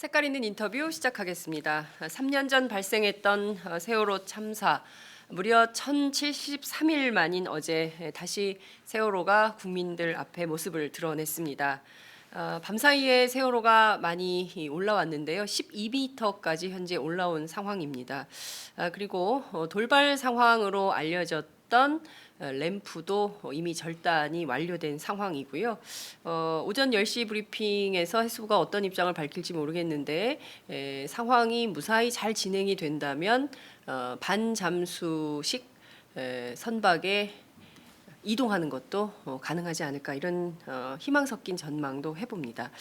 색깔 있는 인터뷰 시작하겠습니다. 3년 전 발생했던 세월호 참사 무려 1073일 만인 어제 다시 세월호가 국민들 앞에 모습을 드러냈습니다. 밤사이에 세월호가 많이 올라왔는데요. 12m까지 현재 올라온 상황입니다. 그리고 돌발 상황으로 알려졌던 램프도 이미 절단이 완료된 상황이고요. 오전 10시 브리핑에서 해수부가 어떤 입장을 밝힐지 모르겠는데 상황이 무사히 잘 진행이 된다면 반잠수식 선박에 이동하는 것도 가능하지 않을까 이런 희망 섞인 전망도 해봅니다.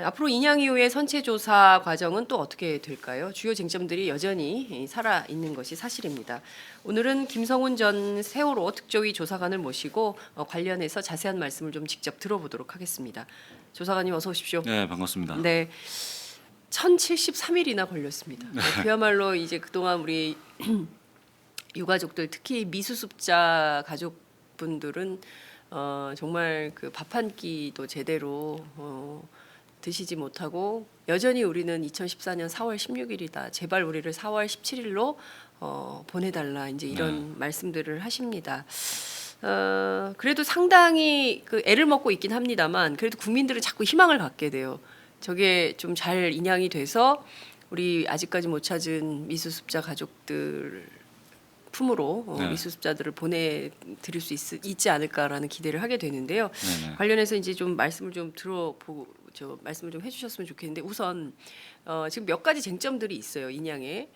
앞으로 인양 이후의 선체 조사 과정은 또 어떻게 될까요? 주요 쟁점들이 여전히 살아 있는 것이 사실입니다. 오늘은 김성훈 전 세월호 특조위 조사관을 모시고 관련해서 자세한 말씀을 좀 직접 들어보도록 하겠습니다. 조사관님 어서 오십시오. 네, 반갑습니다. 네, 1073일이나 걸렸습니다. 그야말로 이제 그동안 우리 유가족들 특히 미수습자 가족분들은 정말 그 밥 한 끼도 제대로 드시지 못하고 여전히 우리는 2014년 4월 16일이다. 제발 우리를 4월 17일로 보내달라. 이제 이런 말씀들을 하십니다. 그래도 상당히 그 애를 먹고 있긴 합니다만 그래도 국민들은 자꾸 희망을 갖게 돼요. 저게 좀 잘 인양이 돼서 우리 아직까지 못 찾은 미수습자 가족들 품으로 미수습자들을 보내드릴 수 있지 않을까라는 기대를 하게 되는데요. 네네. 관련해서 이제 좀 말씀을 좀 말씀을 좀 해주셨으면 좋겠는데 우선 지금 몇 가지 쟁점들이 있어요 인양에.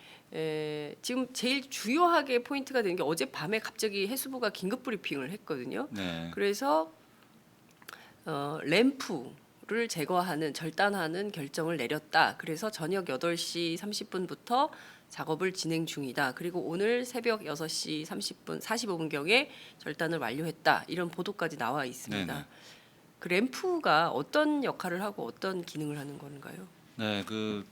지금 제일 주요하게 포인트가 되는 게 어젯밤에 갑자기 해수부가 긴급 브리핑을 했거든요. 네. 그래서 램프를 제거하는 절단하는 결정을 내렸다. 그래서 저녁 8시 30분부터 작업을 진행 중이다. 그리고 오늘 새벽 6시 30분 45분경에 절단을 완료했다. 이런 보도까지 나와 있습니다. 네네. 그 램프가 어떤 역할을 하고 어떤 기능을 하는 건가요? 네, 그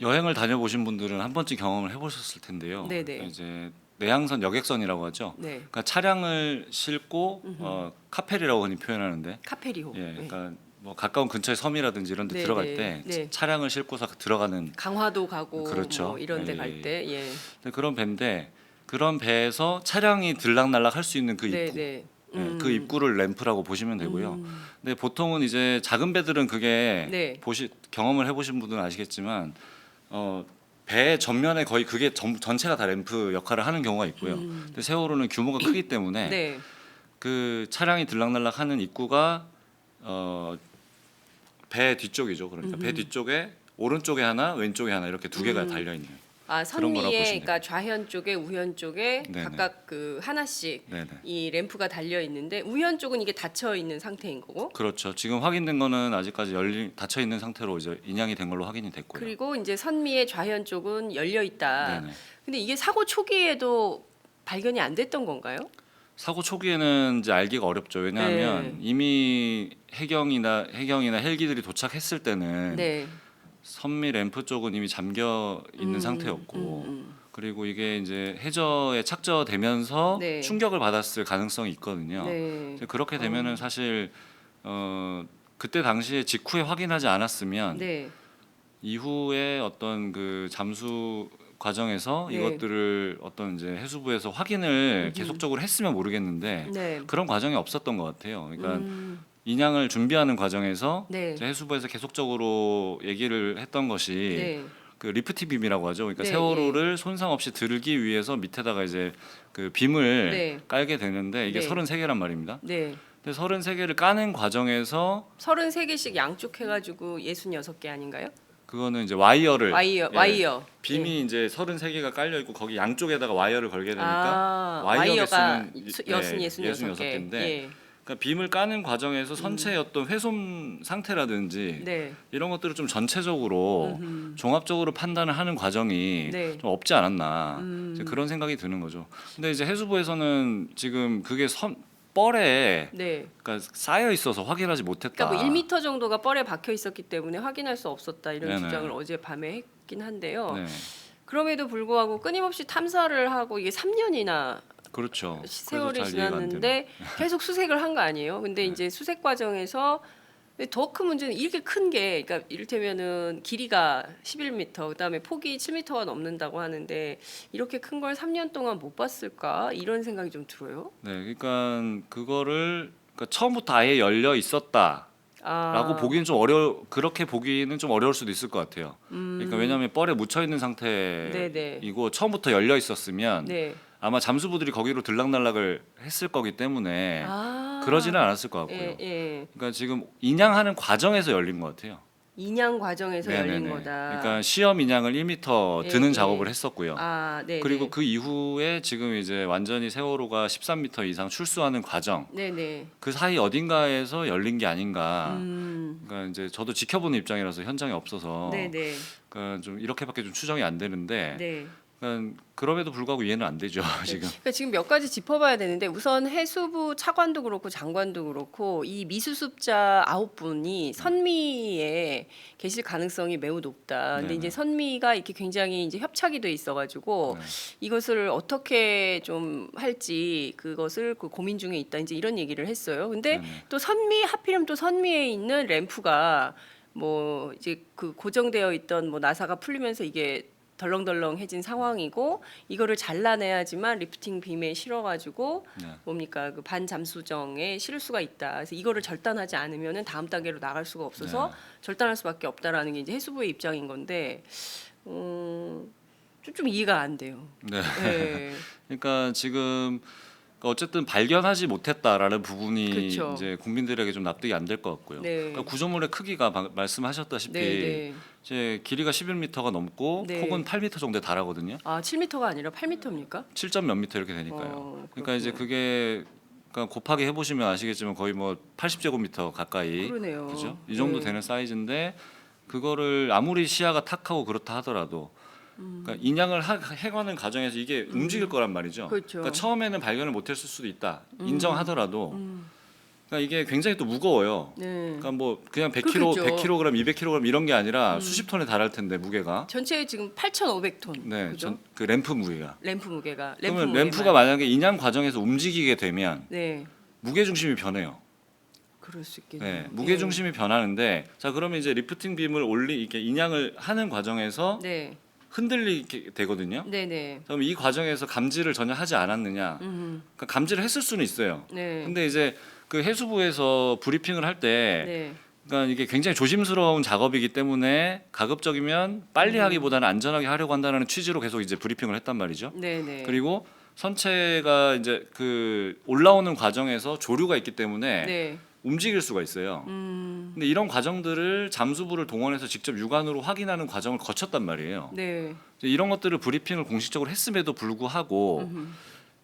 여행을 다녀보신 분들은 한 번쯤 경험을 해보셨을 텐데요. 네네. 이제 내항선 여객선이라고 하죠. 네. 그러니까 차량을 싣고 카페리라고 흔히 표현하는데, 카페리호. 예, 네. 그러니까 뭐 가까운 근처의 섬이라든지 이런 데 네, 들어갈 네, 때 네. 차량을 싣고서 들어가는 강화도 가고 그렇죠. 뭐 이런 데 예, 갈 때. 예. 그런 배인데 그런 배에서 차량이 들락날락 할 수 있는 그 네, 입구. 네. 예, 그 입구를 램프라고 보시면 되고요. 근데 보통은 이제 작은 배들은 그게 네. 경험을 해보신 분들은 아시겠지만 배 전면에 거의 그게 전체가 다 램프 역할을 하는 경우가 있고요. 근데 세월호는 규모가 크기 때문에 네. 그 차량이 들락날락하는 입구가 배 뒤쪽이죠. 그러니까 배 뒤쪽에 오른쪽에 하나, 왼쪽에 하나 이렇게 두 개가 달려 있는. 그런 거라고 선미에 보시면 그러니까 좌현 쪽에 우현 쪽에 네네. 각각 그 하나씩 네네. 이 램프가 달려 있는데 우현 쪽은 이게 닫혀 있는 상태인 거고. 그렇죠. 지금 확인된 거는 아직까지 닫혀 있는 상태로 이제 인양이 된 걸로 확인이 됐고요. 그리고 이제 선미의 좌현 쪽은 열려 있다. 네네. 근데 이게 사고 초기에도 발견이 안 됐던 건가요? 사고 초기에는 이제 알기가 어렵죠. 왜냐하면 이미 해경이나 헬기들이 도착했을 때는 네. 선미 램프 쪽은 이미 잠겨 있는 상태였고 그리고 이게 이제 해저에 착저되면서 네. 충격을 받았을 가능성이 있거든요. 네. 이제 그렇게 되면은 사실 그때 당시에 직후에 확인하지 않았으면 네. 이후에 어떤 그 잠수 과정에서 네. 이것들을 어떤 이제 해수부에서 확인을 계속적으로 했으면 모르겠는데 네. 그런 과정이 없었던 것 같아요. 그러니까 인양을 준비하는 과정에서 네. 이제 해수부에서 계속적으로 얘기를 했던 것이 네. 그 리프트 빔이라고 하죠. 그러니까 네, 세월호를 손상 없이 들기 위해서 밑에다가 이제 그 빔을 네. 깔게 되는데 이게 네. 33개란 말입니다. 네. 근데 33개를 까는 과정에서 33개씩 양쪽 해 가지고 66개 아닌가요? 그거는 이제 와이어를 와이어. 빔이 이제 33개가 깔려 있고 거기 양쪽에다가 와이어를 걸게 되니까 와이어가 개수는 66개인데. 예. 그러니까 빔을 까는 과정에서 선체의 어떤 훼손 상태라든지 네. 이런 것들을 좀 전체적으로 종합적으로 판단을 하는 과정이 네. 좀 없지 않았나 이제 그런 생각이 드는 거죠. 근데 이제 해수부에서는 지금 그게 뻘에 네. 그러니까 쌓여 있어서 확인하지 못했다. 그러니까 뭐 1m 정도가 뻘에 박혀 있었기 때문에 확인할 수 없었다 이런 네네. 주장을 어제 밤에 했긴 한데요. 네, 그럼에도 불구하고 끊임없이 탐사를 하고 이게 3년이나 그렇죠. 세월이 그래서 잘 이해가 안 되는. 지났는데 계속 수색을 한 거 아니에요? 근데 네. 이제 수색 과정에서 근데 더 큰 문제는 이렇게 큰 게, 그러니까 이를테면은 길이가 11m, 그다음에 폭이 7m가 넘는다고 하는데 이렇게 큰 걸 3년 동안 못 봤을까 이런 생각이 좀 들어요. 네, 그러니까 그거를 그러니까 처음부터 아예 열려 있었다라고 아, 보기는 좀 그렇게 보기는 좀 어려울 수도 있을 것 같아요. 그러니까 왜냐하면 뻘에 묻혀 있는 네네. 상태이고 처음부터 열려 있었으면 네. 아마 잠수부들이 거기로 들락날락을 했을 거기 때문에 아, 그러지는 않았을 것 같고요. 예, 예. 그러니까 지금 인양하는 과정에서 열린 것 같아요. 인양 과정에서 열린 거다. 그러니까 시험 인양을 1m 예, 드는 예. 작업을 했었고요. 아, 네. 그리고 그 이후에 지금 이제 완전히 세월호가 13m 이상 출수하는 과정, 네네. 그 사이 어딘가에서 열린 게 아닌가. 음, 그러니까 이제 저도 지켜보는 입장이라서 현장에 없어서 네네. 그러니까 좀 이렇게밖에 좀 추정이 안 되는데 네. 그러니까 그럼에도 불구하고 이해는 안 되죠 지금. 그러니까 지금 몇 가지 짚어봐야 되는데 우선 해수부 차관도 그렇고 장관도 그렇고 이 미수습자 9분이 선미에 계실 가능성이 매우 높다. 근데 네네. 이제 선미가 이렇게 굉장히 이제 협착이 돼 있어가지고 네. 이것을 어떻게 좀 할지 그것을 그 고민 중에 있다. 이제 이런 얘기를 했어요. 근데 네네. 또 선미 하필이면 또 선미에 있는 램프가 뭐 이제 그 고정되어 있던 뭐 나사가 풀리면서 이게 덜렁덜렁해진 상황이고 이거를 잘라내야지만 리프팅 빔에 실어가지고 네. 뭡니까 그 반잠수정에 실을 수가 있다. 그래서 이거를 절단하지 않으면은 다음 단계로 나갈 수가 없어서 네. 절단할 수밖에 없다라는 게 이제 해수부의 입장인 건데 좀 이해가 안 돼요. 네. 네. 그러니까 지금 어쨌든 발견하지 못했다라는 부분이 그렇죠. 이제 국민들에게 좀 납득이 안 될 것 같고요. 네. 그러니까 구조물의 크기가 말씀하셨다시피 네, 네. 이제 길이가 11m가 넘고 네. 폭은 8m 정도에 달하거든요. 아 7m가 아니라 8m입니까? 7점 몇 미터 이렇게 되니까요. 그러니까 이제 그렇구나. 그게 그러니까 곱하기 해보시면 아시겠지만 거의 뭐 80제곱미터 가까이 그러네요. 그죠? 이 정도 네. 되는 사이즈인데 그거를 아무리 시야가 탁하고 그렇다 하더라도 그러니까 인양을 해가는 과정에서 이게 움직일 거란 말이죠. 그렇죠. 그러니까 처음에는 발견을 못했을 수도 있다. 인정하더라도 그러니까 이게 굉장히 또 무거워요. 네. 그러니까 뭐 그냥 100kg, 그렇겠죠. 100kg, 200kg 이런 게 아니라 수십 톤에 달할 텐데 무게가. 전체 지금 8,500톤. 네, 그죠? 그 램프 무게가. 램프 무게가. 그러면 무게만. 램프가 만약에 인양 과정에서 움직이게 되면 네. 무게 중심이 변해요. 그럴 수 있겠네요. 네, 무게 중심이 변하는데 자 그러면 이제 리프팅 빔을 이렇게 인양을 하는 과정에서 네. 흔들리게 되거든요. 네, 네. 그럼 이 과정에서 감지를 전혀 하지 않았느냐? 그러니까 감지를 했을 수는 있어요. 네. 근데 이제 그 해수부에서 브리핑을 할 때, 네. 그러니까 이게 굉장히 조심스러운 작업이기 때문에 가급적이면 빨리 하기보다는 안전하게 하려고 한다는 취지로 계속 이제 브리핑을 했단 말이죠. 네, 네. 그리고 선체가 이제 그 올라오는 과정에서 조류가 있기 때문에 네. 움직일 수가 있어요. 근데 이런 과정들을 잠수부를 동원해서 직접 육안으로 확인하는 과정을 거쳤단 말이에요. 네. 이런 것들을 브리핑을 공식적으로 했음에도 불구하고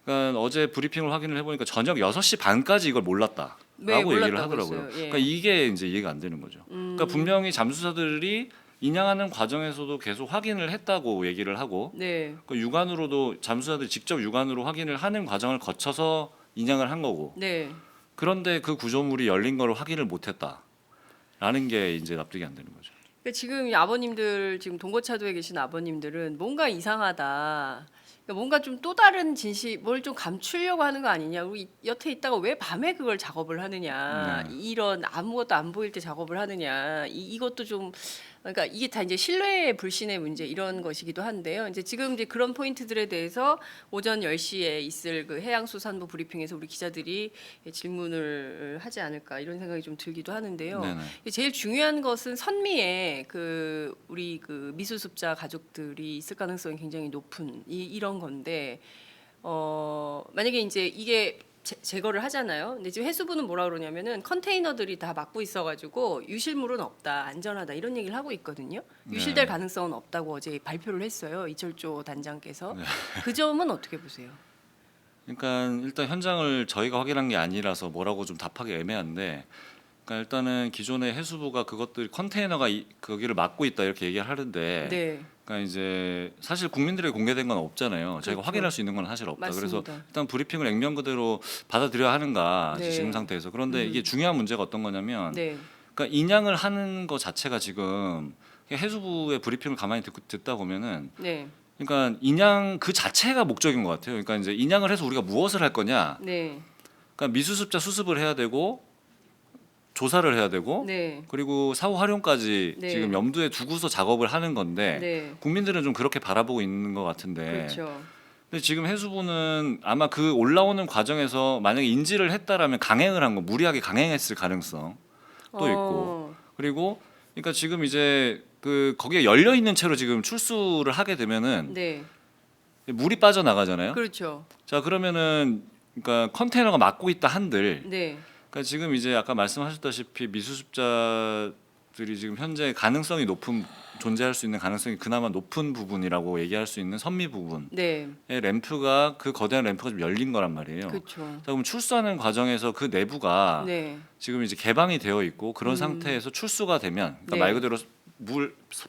그러니까 어제 브리핑을 확인을 해보니까 저녁 6시 반까지 이걸 몰랐다라고 네, 얘기를 몰랐다고 하더라고요. 했어요. 예. 그러니까 이게 이제 이해가 안 되는 거죠. 그러니까 분명히 잠수사들이 인양하는 과정에서도 계속 확인을 했다고 얘기를 하고 네. 그 육안으로도 잠수사들이 직접 육안으로 확인을 하는 과정을 거쳐서 인양을 한 거고 네. 그런데 그 구조물이 열린 걸 확인을 못했다라는 게 이제 납득이 안 되는 거죠. 그러니까 지금 이 아버님들 지금 동거차도에 계신 아버님들은 뭔가 이상하다. 그러니까 뭔가 좀 또 다른 진실 뭘 좀 감추려고 하는 거 아니냐. 그리고 여태 있다가 왜 밤에 그걸 작업을 하느냐. 네. 이런 아무것도 안 보일 때 작업을 하느냐. 이것도 좀 그러니까 이게 다 이제 신뢰 불신의 문제 이런 것이기도 한데요. 이제 지금 이제 그런 포인트들에 대해서 오전 10시에 있을 그 해양수산부 브리핑에서 우리 기자들이 질문을 하지 않을까 이런 생각이 좀 들기도 하는데요. 네네. 제일 중요한 것은 선미에 그 우리 그 미수습자 가족들이 있을 가능성이 굉장히 높은 이런 건데 만약에 이제 이게 제거를 하잖아요. 근데 지금 해수부는 뭐라 그러냐면은 컨테이너들이 다 막고 있어가지고 유실물은 없다, 안전하다 이런 얘기를 하고 있거든요. 유실될 네. 가능성은 없다고 어제 발표를 했어요. 이철조 단장께서. 네. 그 점은 어떻게 보세요? 그러니까 일단 현장을 저희가 확인한 게 아니라서 뭐라고 좀 답하기 애매한데 그러니까 일단은 기존의 해수부가 그것들 컨테이너가 거기를 막고 있다 이렇게 얘기를 하는데 네, 그러니까 이제 사실 국민들에게 공개된 건 없잖아요. 저희가 그렇죠. 확인할 수 있는 건 사실 없다. 맞습니다. 그래서 일단 브리핑을 액면 그대로 받아들여야 하는가 네. 지금 상태에서. 그런데 이게 중요한 문제가 어떤 거냐면 네, 그러니까 인양을 하는 거 자체가 지금 해수부의 브리핑을 가만히 듣다 보면은 네, 그러니까 인양 그 자체가 목적인 것 같아요. 그러니까 이제 인양을 해서 우리가 무엇을 할 거냐. 네, 그러니까 미수습자 수습을 해야 되고 조사를 해야 되고 네. 그리고 사후 활용까지 네. 지금 염두에 두고서 작업을 하는 건데 네. 국민들은 좀 그렇게 바라보고 있는 것 같은데 그렇죠. 근데 지금 해수부는 아마 그 올라오는 과정에서 만약에 인지를 했다라면 강행을 한 거 무리하게 강행했을 가능성 또 있고 그리고 그러니까 지금 이제 그 거기에 열려 있는 채로 지금 출수를 하게 되면은 네. 물이 빠져나가잖아요. 그렇죠. 자 그러면은 그러니까 컨테이너가 막고 있다 한들 네. 그러니까 지금 이제 아까 말씀하셨다시피 미수습자들이 지금 현재 가능성이 높은 존재할 수 있는 가능성이 그나마 높은 부분이라고 얘기할 수 있는 선미 부분의 네. 램프가 그 거대한 램프가 좀 열린 거란 말이에요. 그렇죠. 자 그럼 출수하는 과정에서 그 내부가 네. 지금 이제 개방이 되어 있고 그런 상태에서 출수가 되면 그러니까 네. 말 그대로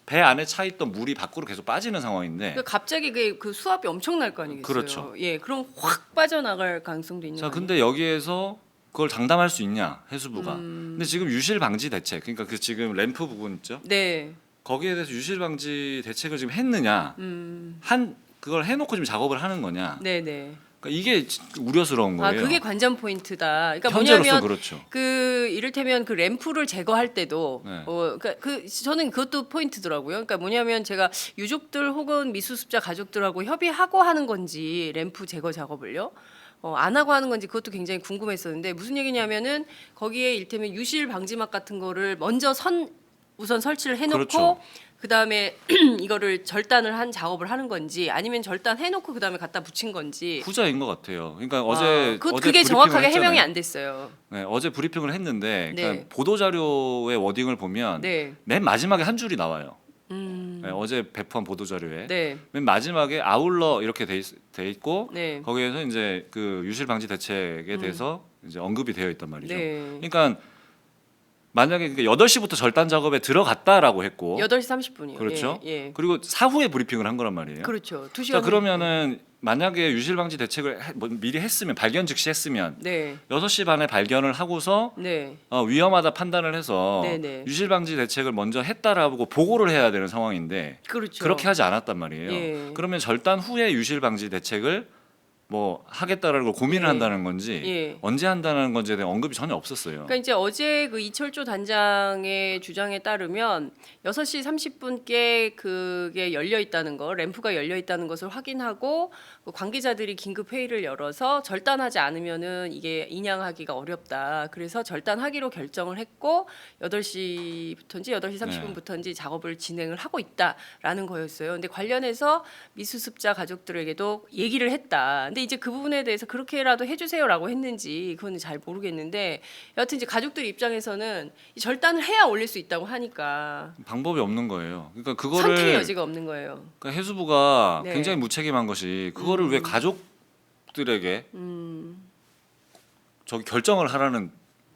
배 안에 차 있던 물이 밖으로 계속 빠지는 상황인데 그러니까 갑자기 그 수압이 엄청날 거 아니겠어요. 그렇죠. 예, 그럼 확 빠져나갈 가능성도 있는 자 거 아니에요? 근데 여기에서 그걸 장담할 수 있냐 해수부가 근데 지금 유실 방지 대책 그러니까 그 지금 램프 부분 있죠 네. 거기에 대해서 유실 방지 대책을 지금 했느냐 한 그걸 해놓고 지금 작업을 하는 거냐 네, 네. 그러니까 이게 우려스러운 아, 거예요. 그게 관전 포인트다. 그러니까 현재로서 뭐냐면 그렇죠. 그 이를테면 그 램프를 제거할 때도 네. 그러니까 그 저는 그것도 포인트더라고요. 그러니까 뭐냐면 제가 유족들 혹은 미수습자 가족들하고 협의하고 하는 건지 램프 제거 작업을요. 안 하고 하는 건지 그것도 굉장히 궁금했었는데 무슨 얘기냐면은 거기에 이를테면 유실 방지막 같은 거를 먼저 우선 설치를 해놓고 그렇죠. 그다음에 이거를 절단을 한 작업을 하는 건지 아니면 절단해놓고 그다음에 갖다 붙인 건지 후자인 것 같아요. 그러니까 어제 그게 브리핑을 정확하게 했잖아요. 해명이 안 됐어요. 네, 어제 브리핑을 했는데 그러니까 네. 보도 자료의 워딩을 보면 네. 맨 마지막에 한 줄이 나와요. 네, 어제 배포한 보도 자료에 네. 맨 마지막에 아울러 이렇게 돼 있고 네. 거기에서 이제 그 유실 방지 대책에 대해서 이제 언급이 되어 있단 말이죠. 네. 그러니까 만약에 8시부터 절단 작업에 들어갔다라고 했고 8시 30분이요. 그렇죠. 예. 예. 그리고 사후에 브리핑을 한 거란 말이에요. 그렇죠. 2시간. 자 그러면은 만약에 유실 방지 대책을 미리 했으면 발견 즉시 했으면 네. 6시 반에 발견을 하고서 네. 위험하다 판단을 해서 네네. 유실 방지 대책을 먼저 했다라고 보고를 해야 되는 상황인데 그렇죠. 그렇게 하지 않았단 말이에요. 예. 그러면 절단 후에 유실 방지 대책을 뭐 하겠다라는 걸 고민을 예. 한다는 건지 예. 언제 한다는 건지에 대한 언급이 전혀 없었어요. 그러니까 이제 어제 그 이철조 단장의 주장에 따르면 6시 30분께 그게 열려 있다는 거, 램프가 열려 있다는 것을 확인하고 그 관계자들이 긴급 회의를 열어서 절단하지 않으면은 이게 인양하기가 어렵다. 그래서 절단하기로 결정을 했고 8시부터인지 8시 30분부터인지 작업을 진행을 하고 있다라는 거였어요. 근데 관련해서 미수습자 가족들에게도 얘기를 했다. 근데 이제 그 부분에 대해서 그렇게라도 해주세요라고 했는지 그건 잘 모르겠는데 여하튼 이제 가족들 입장에서는 이 절단을 해야 올릴 수 있다고 하니까 방법이 없는 거예요. 그러니까 선택의 그거를 여지가 없는 거예요. 그러니까 해수부가 네. 굉장히 무책임한 것이 그거를 왜 가족들에게 저기 결정을 하라는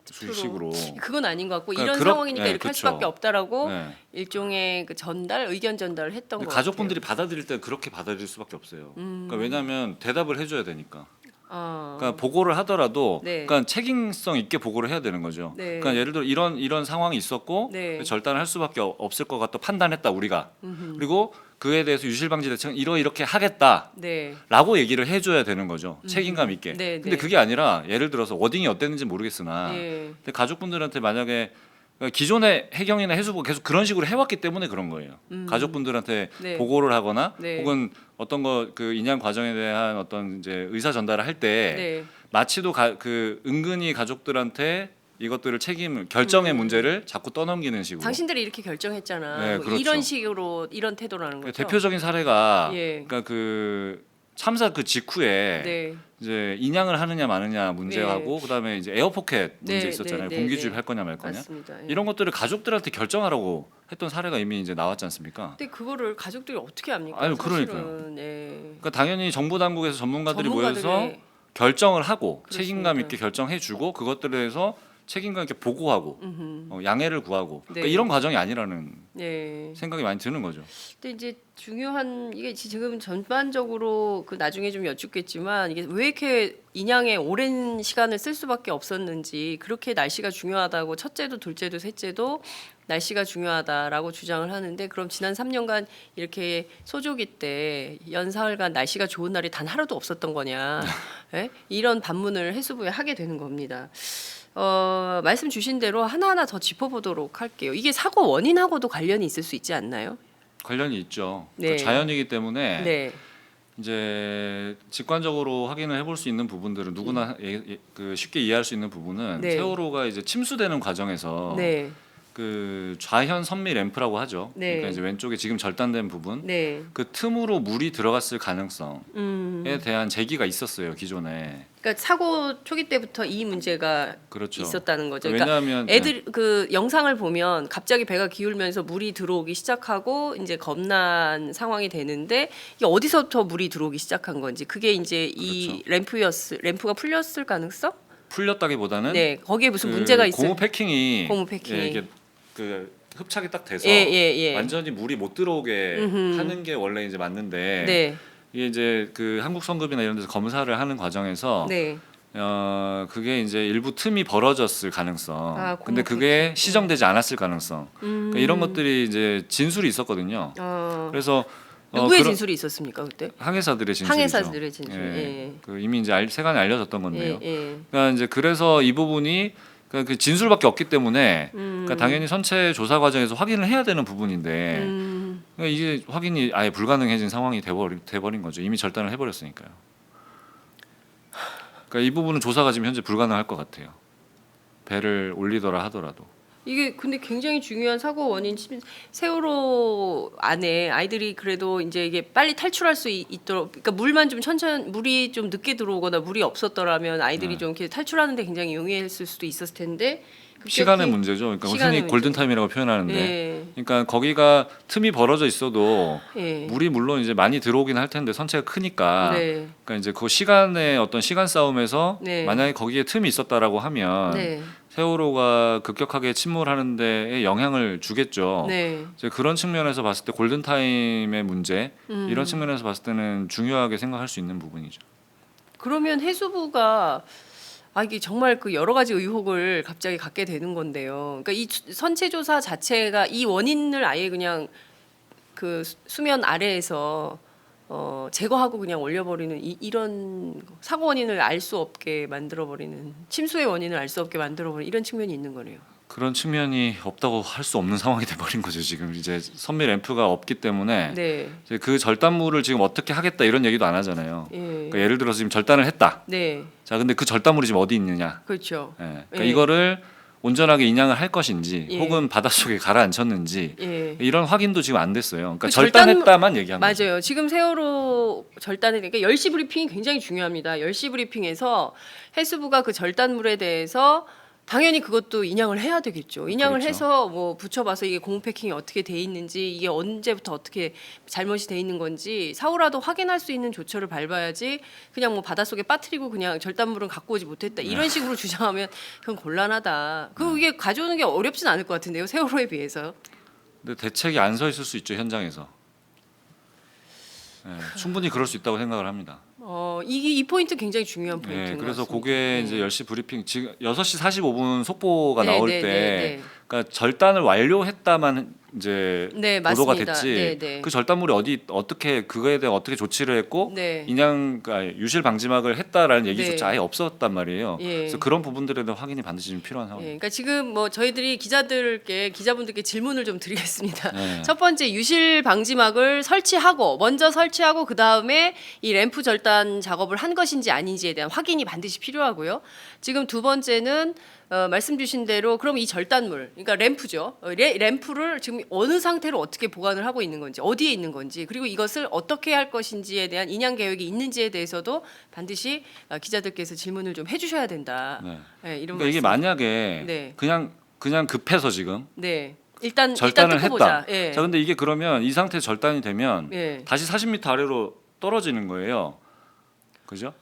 식으로 그건 아닌 것 같고 그러니까 이런 상황이니까 네, 이렇게 할 그쵸. 수밖에 없다라고 네. 일종의 그 전달, 의견 전달을 했던 거 가족분들이 받아들일 때 그렇게 받아들일 수밖에 없어요. 그러니까 왜냐하면 대답을 해줘야 되니까. 그러니까 보고를 하더라도 네. 그러니까 책임성 있게 보고를 해야 되는 거죠. 네. 그러니까 예를 들어 이런 상황이 있었고 네. 절단을 할 수밖에 없을 것 같다 판단했다 우리가. 그리고 그에 대해서 유실방지 대책은 이렇게 하겠다라고 네. 얘기를 해줘야 되는 거죠. 책임감 있게. 네, 근데 네. 그게 아니라 예를 들어서 워딩이 어땠는지 모르겠으나 예. 근데 가족분들한테 만약에 그러니까 기존의 해경이나 해수부가 계속 그런 식으로 해왔기 때문에 그런 거예요. 가족분들한테 네. 보고를 하거나 네. 혹은 어떤 거 그 인양 과정에 대한 어떤 이제 의사 전달을 할 때 네. 마치도 그 은근히 가족들한테 이것들을 결정의 문제를 자꾸 떠넘기는 식으로. 당신들이 이렇게 결정했잖아. 네, 뭐 그렇죠. 이런 식으로 이런 태도라는 거죠. 대표적인 사례가 예. 그러니까 그 참사 그 직후에 네. 이제 인양을 하느냐 마느냐 문제하고 그다음에 이제 에어포켓 문제 네, 있었잖아요. 네, 공기주입 네. 할 거냐 말 거냐. 맞습니다. 예. 이런 것들을 가족들한테 결정하라고 했던 사례가 이미 이제 나왔지 않습니까? 근데 그거를 가족들이 어떻게 합니까? 아유, 사실은. 그러니까요. 예. 그러니까 당연히 정부 당국에서 전문가들이 모여서 전문가들이 결정을 하고 그렇습니다. 책임감 있게 결정해주고 그것들에 대해서 책임감 있게 보고하고 양해를 구하고 네. 그러니까 이런 과정이 아니라는 예. 생각이 많이 드는 거죠. 근데 이제 중요한 이게 지금 전반적으로 그 나중에 좀 여쭙겠지만 이게 왜 이렇게 인양에 오랜 시간을 쓸 수밖에 없었는지 그렇게 날씨가 중요하다고 첫째도 둘째도 셋째도 날씨가 중요하다라고 주장을 하는데 그럼 지난 3년간 이렇게 소조기 때 연사흘간 날씨가 좋은 날이 단 하루도 없었던 거냐 예? 이런 반문을 해수부에 하게 되는 겁니다. 말씀 주신 대로 하나하나 더 짚어보도록 할게요. 이게 사고 원인하고도 관련이 있을 수 있지 않나요? 관련이 있죠. 네. 그 자연이기 때문에 네. 이제 직관적으로 확인을 해볼 수 있는 부분들은 누구나 그 쉽게 이해할 수 있는 부분은 네. 세월호가 이제 침수되는 과정에서 네. 그 좌현 선미 램프라고 하죠. 네. 그러니까 이제 왼쪽에 지금 절단된 부분, 네. 그 틈으로 물이 들어갔을 가능성에 음. 대한 제기가 있었어요 기존에. 그러니까 사고 초기 때부터 이 문제가 그렇죠. 있었다는 거죠. 그러니까 왜냐하면 애들 그 영상을 보면 갑자기 배가 기울면서 물이 들어오기 시작하고 이제 겁난 상황이 되는데 이게 어디서부터 물이 들어오기 시작한 건지 그게 이제 이 램프가 풀렸을 가능성? 풀렸다기보다는 네, 거기에 무슨 그 문제가 있을 고무 패킹이 고무 패킹이. 예, 이게 그 흡착이 딱 돼서 예. 완전히 물이 못 들어오게 음흠. 하는 게 원래 이제 맞는데 네. 이게 이제 그 한국성급이나 이런 데서 검사를 하는 과정에서 네. 그게 이제 일부 틈이 벌어졌을 가능성. 아, 근데 고무 그게 패킹. 시정되지 않았을 가능성. 그러니까 이런 것들이 이제 진술이 있었거든요. 그래서 누구의 그런 진술이 있었습니까 그때? 항해사들의 진술이죠. 항해사들의 진술. 예. 예. 그 이미 이제 세간에 알려졌던 건데요. 예. 그러니까 이제 그래서 이 부분이 그 진술밖에 없기 때문에 그러니까 당연히 선체 조사 과정에서 확인을 해야 되는 부분인데 그러니까 이게 확인이 아예 불가능해진 상황이 돼버린 거죠. 이미 절단을 해버렸으니까요. 그러니까 이 부분은 조사가 지금 현재 불가능할 것 같아요. 배를 올리더라 하더라도. 이게 근데 굉장히 중요한 사고 원인 세월호 안에 아이들이 그래도 이제 이게 빨리 탈출할 수 있도록 그러니까 물만 좀 물이 좀 늦게 들어오거나 물이 없었더라면 아이들이 네. 좀 이렇게 탈출하는데 굉장히 용이했을 수도 있었을 텐데 급격히- 시간의 문제죠. 그러니까 시간의 흔히 골든 타임이라고 표현하는데, 예. 그러니까 거기가 틈이 벌어져 있어도 예. 물이 물론 이제 많이 들어오긴 할 텐데 선체가 크니까, 네. 그러니까 이제 그 시간의 어떤 시간 싸움에서 네. 만약에 거기에 틈이 있었다라고 하면 네. 세월호가 급격하게 침몰하는 데에 영향을 주겠죠. 네. 이제 그런 측면에서 봤을 때 골든 타임의 문제, 이런 측면에서 봤을 때는 중요하게 생각할 수 있는 부분이죠. 그러면 해수부가 이게 정말 그 여러 가지 의혹을 갑자기 갖게 되는 건데요. 그러니까 이 선체 조사 자체가 이 원인을 아예 그냥 그 수면 아래에서 제거하고 그냥 올려버리는 이런 사고 원인을 알 수 없게 만들어버리는 침수의 원인을 알 수 없게 만들어버리는 이런 측면이 있는 거네요. 그런 측면이 없다고 할 수 없는 상황이 돼버린 거죠. 지금 이제 선미 램프가 없기 때문에 네. 이제 그 절단물을 지금 어떻게 하겠다 이런 얘기도 안 하잖아요. 예. 그러니까 예를 들어서 지금 절단을 했다. 네. 자, 근데 그 절단물이 지금 어디 있느냐? 그렇죠. 예. 그러니까 예. 이거를 온전하게 인양을 할 것인지, 예. 혹은 바닷속에 가라앉혔는지 예. 이런 확인도 지금 안 됐어요. 그러니까 그 절단했다만 얘기한 거죠. 맞아요. 지금 세월호 절단에 그러니까 10시 브리핑이 굉장히 중요합니다. 10시 브리핑에서 해수부가 그 절단물에 대해서 당연히 그것도 인양을 해야 되겠죠. 인양을 그렇죠. 해서 뭐 붙여봐서 이게 고무 패킹이 어떻게 돼 있는지 이게 언제부터 어떻게 잘못이 돼 있는 건지 사후라도 확인할 수 있는 조처를 밟아야지 그냥 뭐 바닷속에 빠뜨리고 그냥 절단물은 갖고 오지 못했다 이런 식으로 주장하면 그건 곤란하다. 그리고 이게 가져오는 게 어렵진 않을 것 같은데요. 세월호에 비해서. 근데 대책이 안 서 있을 수 있죠, 현장에서. 예, 충분히 그럴 수 있다고 생각을 합니다. 이 포인트 굉장히 중요한 포인트인 네, 것 그래서 같습니다. 그게 이제 10시 브리핑 지금 6시 45분 속보가 나올 때 네. 그러니까 절단을 완료했다만 이제 네, 보도가 맞습니다. 됐지. 네. 그 절단물이 어떻게 그거에 대해 어떻게 조치를 했고 네. 그러니까 유실 방지막을 했다라는 얘기조차 네. 아예 없었단 말이에요. 예. 그래서 그런 부분들에 대한 확인이 반드시 좀 필요한 예, 상황입니다. 그러니까 지금 뭐 저희들이 기자분들께 질문을 좀 드리겠습니다. 네. 첫 번째 유실 방지막을 먼저 설치하고 그 다음에 이 램프 절단 작업을 한 것인지 아닌지에 대한 확인이 반드시 필요하고요. 지금 두 번째는 말씀 주신 대로 그럼 이 절단물, 그러니까 램프죠. 램프를 지금 어느 상태로 어떻게 보관을 하고 있는 건지, 어디에 있는 건지, 그리고 이것을 어떻게 할 것인지에 대한 인양 계획이 있는지에 대해서도 반드시 기자들께서 질문을 좀 해주셔야 된다. 네. 네, 이런 그러니까 이게 말씀. 만약에 네. 그냥 급해서 지금 네. 일단 절단을 뜯고 했다. 보자. 예. 자, 근데 이게 그러면 이 상태 절단이 되면 예. 다시 40m 아래로 떨어지는 거예요. 그죠?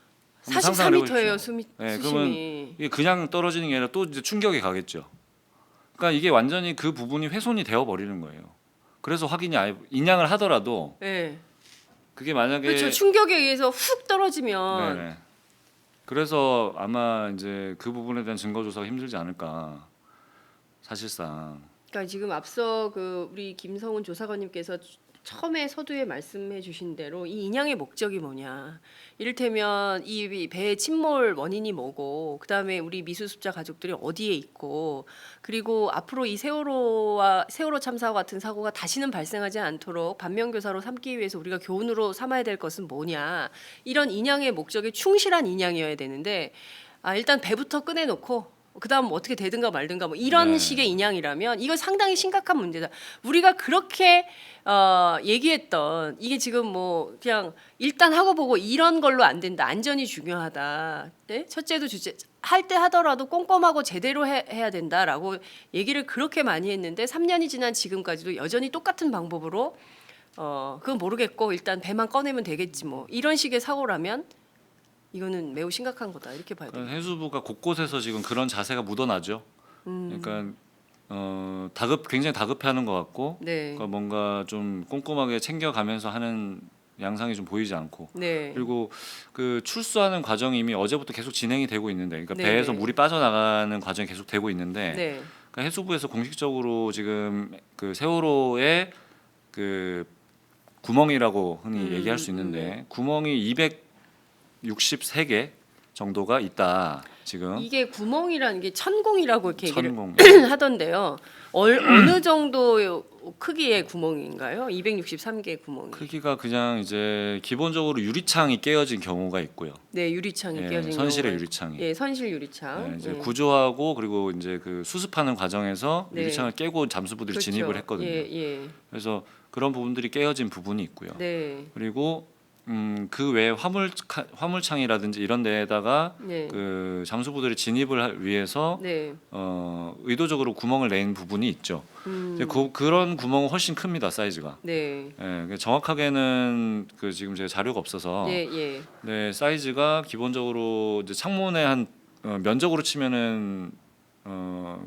한번 상상을 44m예요. 해보십시오. 수심이. 네, 그러면 이게 그냥 떨어지는 게 아니라 또 이제 충격이 가겠죠. 그러니까 이게 완전히 그 부분이 훼손이 되어 버리는 거예요. 그래서 확인이 아예 인양을 하더라도 예. 그게 만약에 그렇죠. 충격에 의해서 훅 떨어지면 네네. 그래서 아마 이제 그 부분에 대한 증거 조사가 힘들지 않을까. 사실상. 그러니까 지금 앞서 그 우리 김성훈 조사관님께서 처음에 서두에 말씀해 주신 대로 이 인양의 목적이 뭐냐. 이를테면 이 배의 침몰 원인이 뭐고 그다음에 우리 미수습자 가족들이 어디에 있고 그리고 앞으로 이 세월호 참사와 같은 사고가 다시는 발생하지 않도록 반면교사로 삼기 위해서 우리가 교훈으로 삼아야 될 것은 뭐냐. 이런 인양의 목적에 충실한 인양이어야 되는데 일단 배부터 꺼내놓고 그다음 어떻게 되든가 말든가 뭐 이런 네. 식의 인양이라면 이거 상당히 심각한 문제다. 우리가 그렇게 얘기했던 이게 지금 뭐 그냥 일단 하고 보고 이런 걸로 안 된다. 안전이 중요하다. 네? 첫째도 주제 할 때 하더라도 꼼꼼하고 제대로 해야 된다라고 얘기를 그렇게 많이 했는데 3년이 지난 지금까지도 여전히 똑같은 방법으로 그건 모르겠고 일단 배만 꺼내면 되겠지 뭐 이런 식의 사고라면 이거는 매우 심각한 거다 이렇게 봐야 돼요. 해수부가 곳곳에서 지금 그런 자세가 묻어나죠. 그러니까 굉장히 다급해하는 것 같고, 네. 그러니까 뭔가 좀 꼼꼼하게 챙겨가면서 하는 양상이 좀 보이지 않고, 네. 그리고 그 출수하는 과정이 이미 어제부터 계속 진행이 되고 있는데, 그러니까 네, 배에서 네. 물이 빠져나가는 과정이 계속 되고 있는데, 네. 그러니까 해수부에서 공식적으로 지금 그 세월호의 그 구멍이라고 흔히 얘기할 수 있는데 구멍이 263개 정도가 있다. 지금 이게 구멍이라는 게 천공이라고 이렇게 얘기를 천공. 하던데요. 어느 정도 크기의 구멍인가요? 263개 구멍이. 크기가 그냥 이제 기본적으로 유리창이 깨어진 경우가 있고요. 네, 유리창이 예, 깨어진 선실의 경우가 유리창이. 예, 선실 유리창. 예, 이제 예. 구조하고 그리고 이제 그 수습하는 과정에서 네. 유리창을 깨고 잠수부들이 그렇죠. 진입을 했거든요. 예, 예. 그래서 그런 부분들이 깨어진 부분이 있고요. 네. 그리고 그 외에 화물창이라든지 이런 데에다가 네. 그 잠수부들이 진입을 위해서 네. 의도적으로 구멍을 낸 부분이 있죠. 이제 그런 구멍은 훨씬 큽니다, 사이즈가. 네. 예, 정확하게는 그 지금 제가 자료가 없어서 예, 예. 네, 사이즈가 기본적으로 이제 창문에 한 면적으로 치면은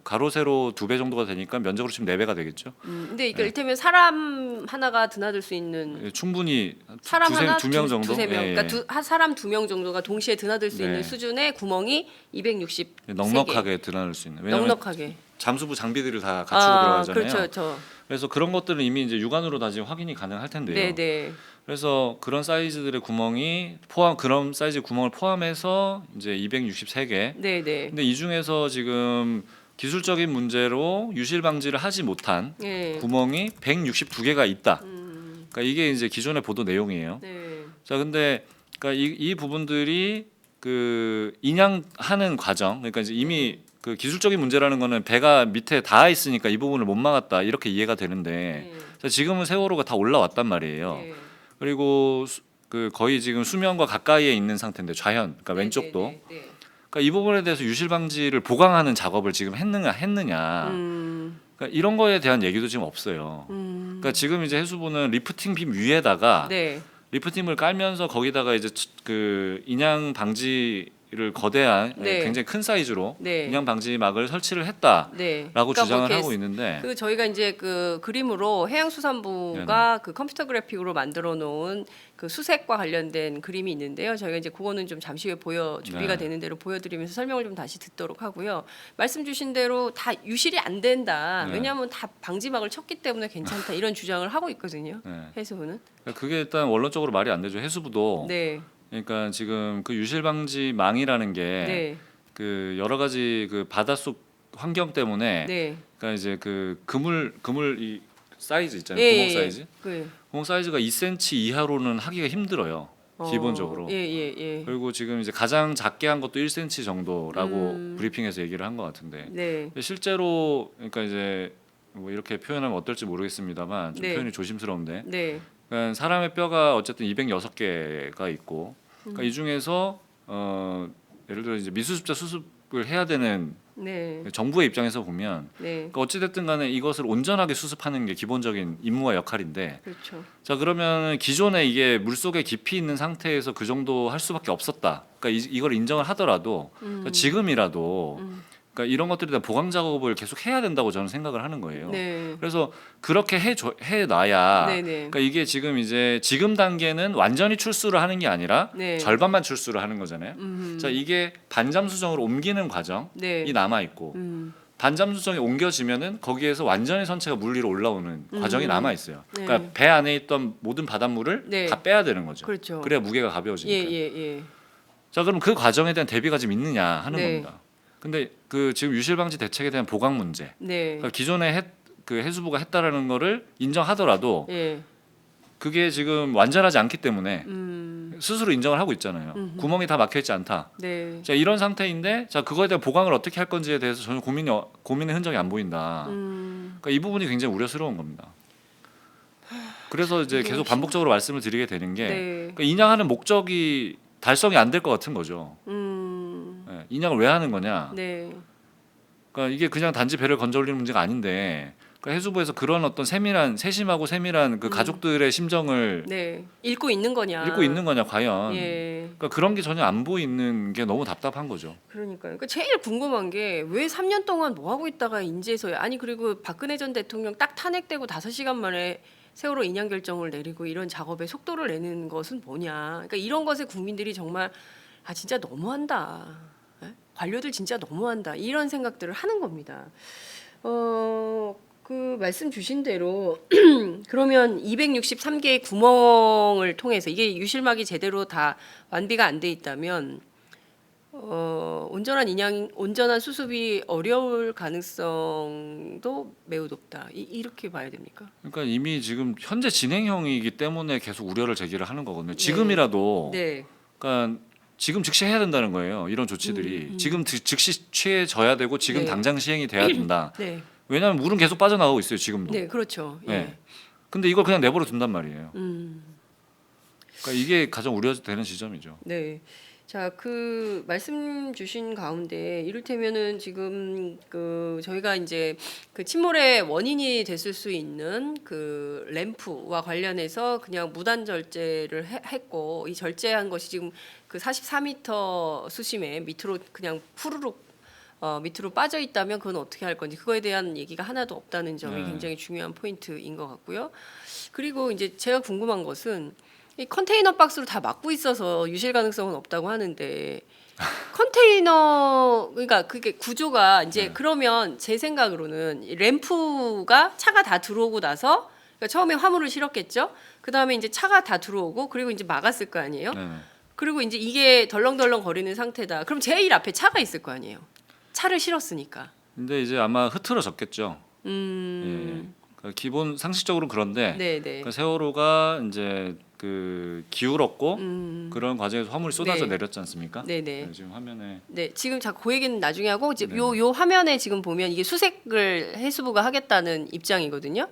가로 세로 2배 정도가 되니까 면적으로 치면 4배가 되겠죠. 근데 이거 이를테면 사람 하나가 드나들 수 있는 예, 충분히 사람 하나 두명 정도. 두세 명. 예, 예. 그러니까 사람 2명 정도가 동시에 드나들 수 네. 있는 수준의 구멍이 260. 넉넉하게 드러날 수 있는. 왜냐하면 넉넉하게. 잠수부 장비들을 다 갖추고 들어가잖아요. 그렇죠. 그래서 그런 것들은 이미 이제 육안으로 다 지금 확인이 가능할 텐데요. 네, 네. 그래서 그런 사이즈들의 구멍이 그런 사이즈 구멍을 포함해서 이제 263개. 네, 네. 근데 이 중에서 지금 기술적인 문제로 유실 방지를 하지 못한 예. 구멍이 162개가 있다. 그러니까 이게 이제 기존의 보도 내용이에요. 네. 자, 근데 그러니까 이 부분들이 그 인양하는 과정, 그러니까 이제 이미 그 기술적인 문제라는 거는 배가 밑에 닿아 있으니까 이 부분을 못 막았다 이렇게 이해가 되는데 자, 지금은 세월호가 다 올라왔단 말이에요. 네. 그리고 그 거의 지금 수면과 가까이에 있는 상태인데 좌현, 그러니까 왼쪽도. 네, 네, 네. 그러니까 이 부분에 대해서 유실 방지를 보강하는 작업을 지금 했느냐. 그러니까 이런 거에 대한 얘기도 지금 없어요. 그러니까 지금 이제 해수부는 리프팅 빔 위에다가 네. 리프팅을 깔면서 거기다가 이제 그 인양 방지를 거대한 네. 굉장히 큰 사이즈로 네. 인양 방지막을 설치를 했다라고 네. 주장을 뭐 이렇게 하고 있는데 그 저희가 이제 그 그림으로 해양수산부가 그 컴퓨터 그래픽으로 만들어 놓은 그 수색과 관련된 그림이 있는데요. 저희가 이제 그거는 좀 잠시 후에 준비가 네. 되는 대로 보여드리면서 설명을 좀 다시 듣도록 하고요. 말씀 주신 대로 다 유실이 안 된다. 네. 왜냐하면 다 방지막을 쳤기 때문에 괜찮다 이런 주장을 하고 있거든요. 네. 해수부는. 그러니까 그게 일단 원론적으로 말이 안 되죠. 해수부도 네. 그러니까 지금 그 유실 방지망이라는 게 네. 그 여러 가지 그 바닷속 환경 때문에 네. 그러니까 이제 그 그물 이 사이즈 있잖아요. 예, 구멍 예, 사이즈. 그, 구멍 사이즈가 2cm 이하로는 하기가 힘들어요. 기본적으로. 예. 그리고 지금 이제 가장 작게 한 것도 1cm 정도라고 브리핑에서 얘기를 한 것 같은데 네. 근데 실제로 그러니까 이제 뭐 이렇게 표현하면 어떨지 모르겠습니다만 좀 네. 표현이 조심스러운데 네. 그러니까 사람의 뼈가 어쨌든 206개가 있고 그러니까 이 중에서 예를 들어 이제 미수습자 수습을 해야 되는 네. 정부의 입장에서 보면 네. 그러니까 어찌됐든 간에 이것을 온전하게 수습하는 게 기본적인 임무와 역할인데 그렇죠. 자 그러면 기존에 이게 물속에 깊이 있는 상태에서 그 정도 할 수밖에 없었다. 그러니까 이걸 인정을 하더라도 그러니까 지금이라도 그러니까 이런 것들에 대한 보강 작업을 계속 해야 된다고 저는 생각을 하는 거예요. 네. 그래서 그렇게 해놔야 네네. 그러니까 이게 지금 단계는 완전히 출수를 하는 게 아니라 네. 절반만 출수를 하는 거잖아요. 자 이게 반잠수정으로 옮기는 과정이 네. 남아 있고 반잠수정이 옮겨지면은 거기에서 완전히 선체가 물 위로 올라오는 과정이 남아 있어요. 네. 그러니까 배 안에 있던 모든 바닷물을 네. 다 빼야 되는 거죠. 그렇죠. 그래야 무게가 가벼워지니까. 예. 자, 그럼 그 과정에 대한 대비가 지금 있느냐 하는 네. 겁니다. 근데 그 지금 유실 방지 대책에 대한 보강 문제. 네. 그러니까 기존에 그 해수부가 했다라는 거를 인정하더라도 예. 그게 지금 완전하지 않기 때문에 스스로 인정을 하고 있잖아요. 구멍이 다 막혀 있지 않다. 네. 자, 이런 상태인데 자, 그거에 대한 보강을 어떻게 할 건지에 대해서 전혀 고민의 흔적이 안 보인다. 그러니까 이 부분이 굉장히 우려스러운 겁니다. 그래서 이제 계속 반복적으로 말씀을 드리게 되는 게 네. 그러니까 인양하는 목적이 달성이 안 될 것 같은 거죠. 예, 인양을 왜 하는 거냐? 네. 그러니까 이게 그냥 단지 배를 건져 올리는 문제가 아닌데 그러니까 해수부에서 그런 어떤 세심하고 세밀한 그 가족들의 심정을 네. 읽고 있는 거냐? 읽고 있는 거냐 과연? 예. 그러니까 그런 게 전혀 안 보이는 게 너무 답답한 거죠. 그러니까요. 그러니까 제일 궁금한 게 왜 3년 동안 뭐 하고 있다가 인제서야 아니 그리고 박근혜 전 대통령 딱 탄핵되고 5시간 만에 세월호 인양 결정을 내리고 이런 작업에 속도를 내는 것은 뭐냐? 그러니까 이런 것에 국민들이 정말 아 진짜 너무한다. 에? 관료들 진짜 너무한다. 이런 생각들을 하는 겁니다. 그 말씀 주신 대로 그러면 263개의 구멍을 통해서 이게 유실막이 제대로 다 완비가 안 돼 있다면 온전한 수습이 어려울 가능성도 매우 높다. 이렇게 봐야 됩니까? 그러니까 이미 지금 현재 진행형이기 때문에 계속 우려를 제기를 하는 거거든요. 지금이라도 네. 그러니까 지금 즉시 해야 된다는 거예요. 이런 조치들이 지금 즉시 취해져야 되고 지금 네. 당장 시행이 돼야 된다. 네. 왜냐하면 물은 계속 빠져나가고 있어요. 지금도. 네, 그렇죠. 예. 네. 근데 이걸 그냥 내버려 둔단 말이에요. 그러니까 이게 가장 우려되는 지점이죠. 네. 자, 그 말씀 주신 가운데 이를테면은 지금 그 저희가 이제 그 침몰의 원인이 됐을 수 있는 그 램프와 관련해서 그냥 무단 절제를 했고 이 절제한 것이 지금 그 44m 수심에 밑으로 그냥 푸르륵 밑으로 빠져 있다면 그건 어떻게 할 건지 그거에 대한 얘기가 하나도 없다는 점이 네. 굉장히 중요한 포인트인 것 같고요. 그리고 이제 제가 궁금한 것은 이 컨테이너 박스로 다 막고 있어서 유실 가능성은 없다고 하는데 컨테이너 그러니까 그게 구조가 이제 네. 그러면 제 생각으로는 이 램프가 차가 다 들어오고 나서 그러니까 처음에 화물을 실었겠죠. 그 다음에 이제 차가 다 들어오고 그리고 이제 막았을 거 아니에요. 네. 그리고 이제 이게 덜렁덜렁 거리는 상태다. 그럼 제일 앞에 차가 있을 거 아니에요. 차를 실었으니까. 근데 이제 아마 흐트러졌겠죠. 예. 그러니까 기본 상식적으로 그런데 네네. 그러니까 세월호가 이제 그 기울었고 그런 과정에서 화물이 쏟아져 네. 내렸지 않습니까? 네네. 네, 지금 화면에 네, 지금 자꾸 그 얘기는 나중에 하고 이제 네네. 요 화면에 지금 보면 이게 수색을 해수부가 하겠다는 입장이거든요.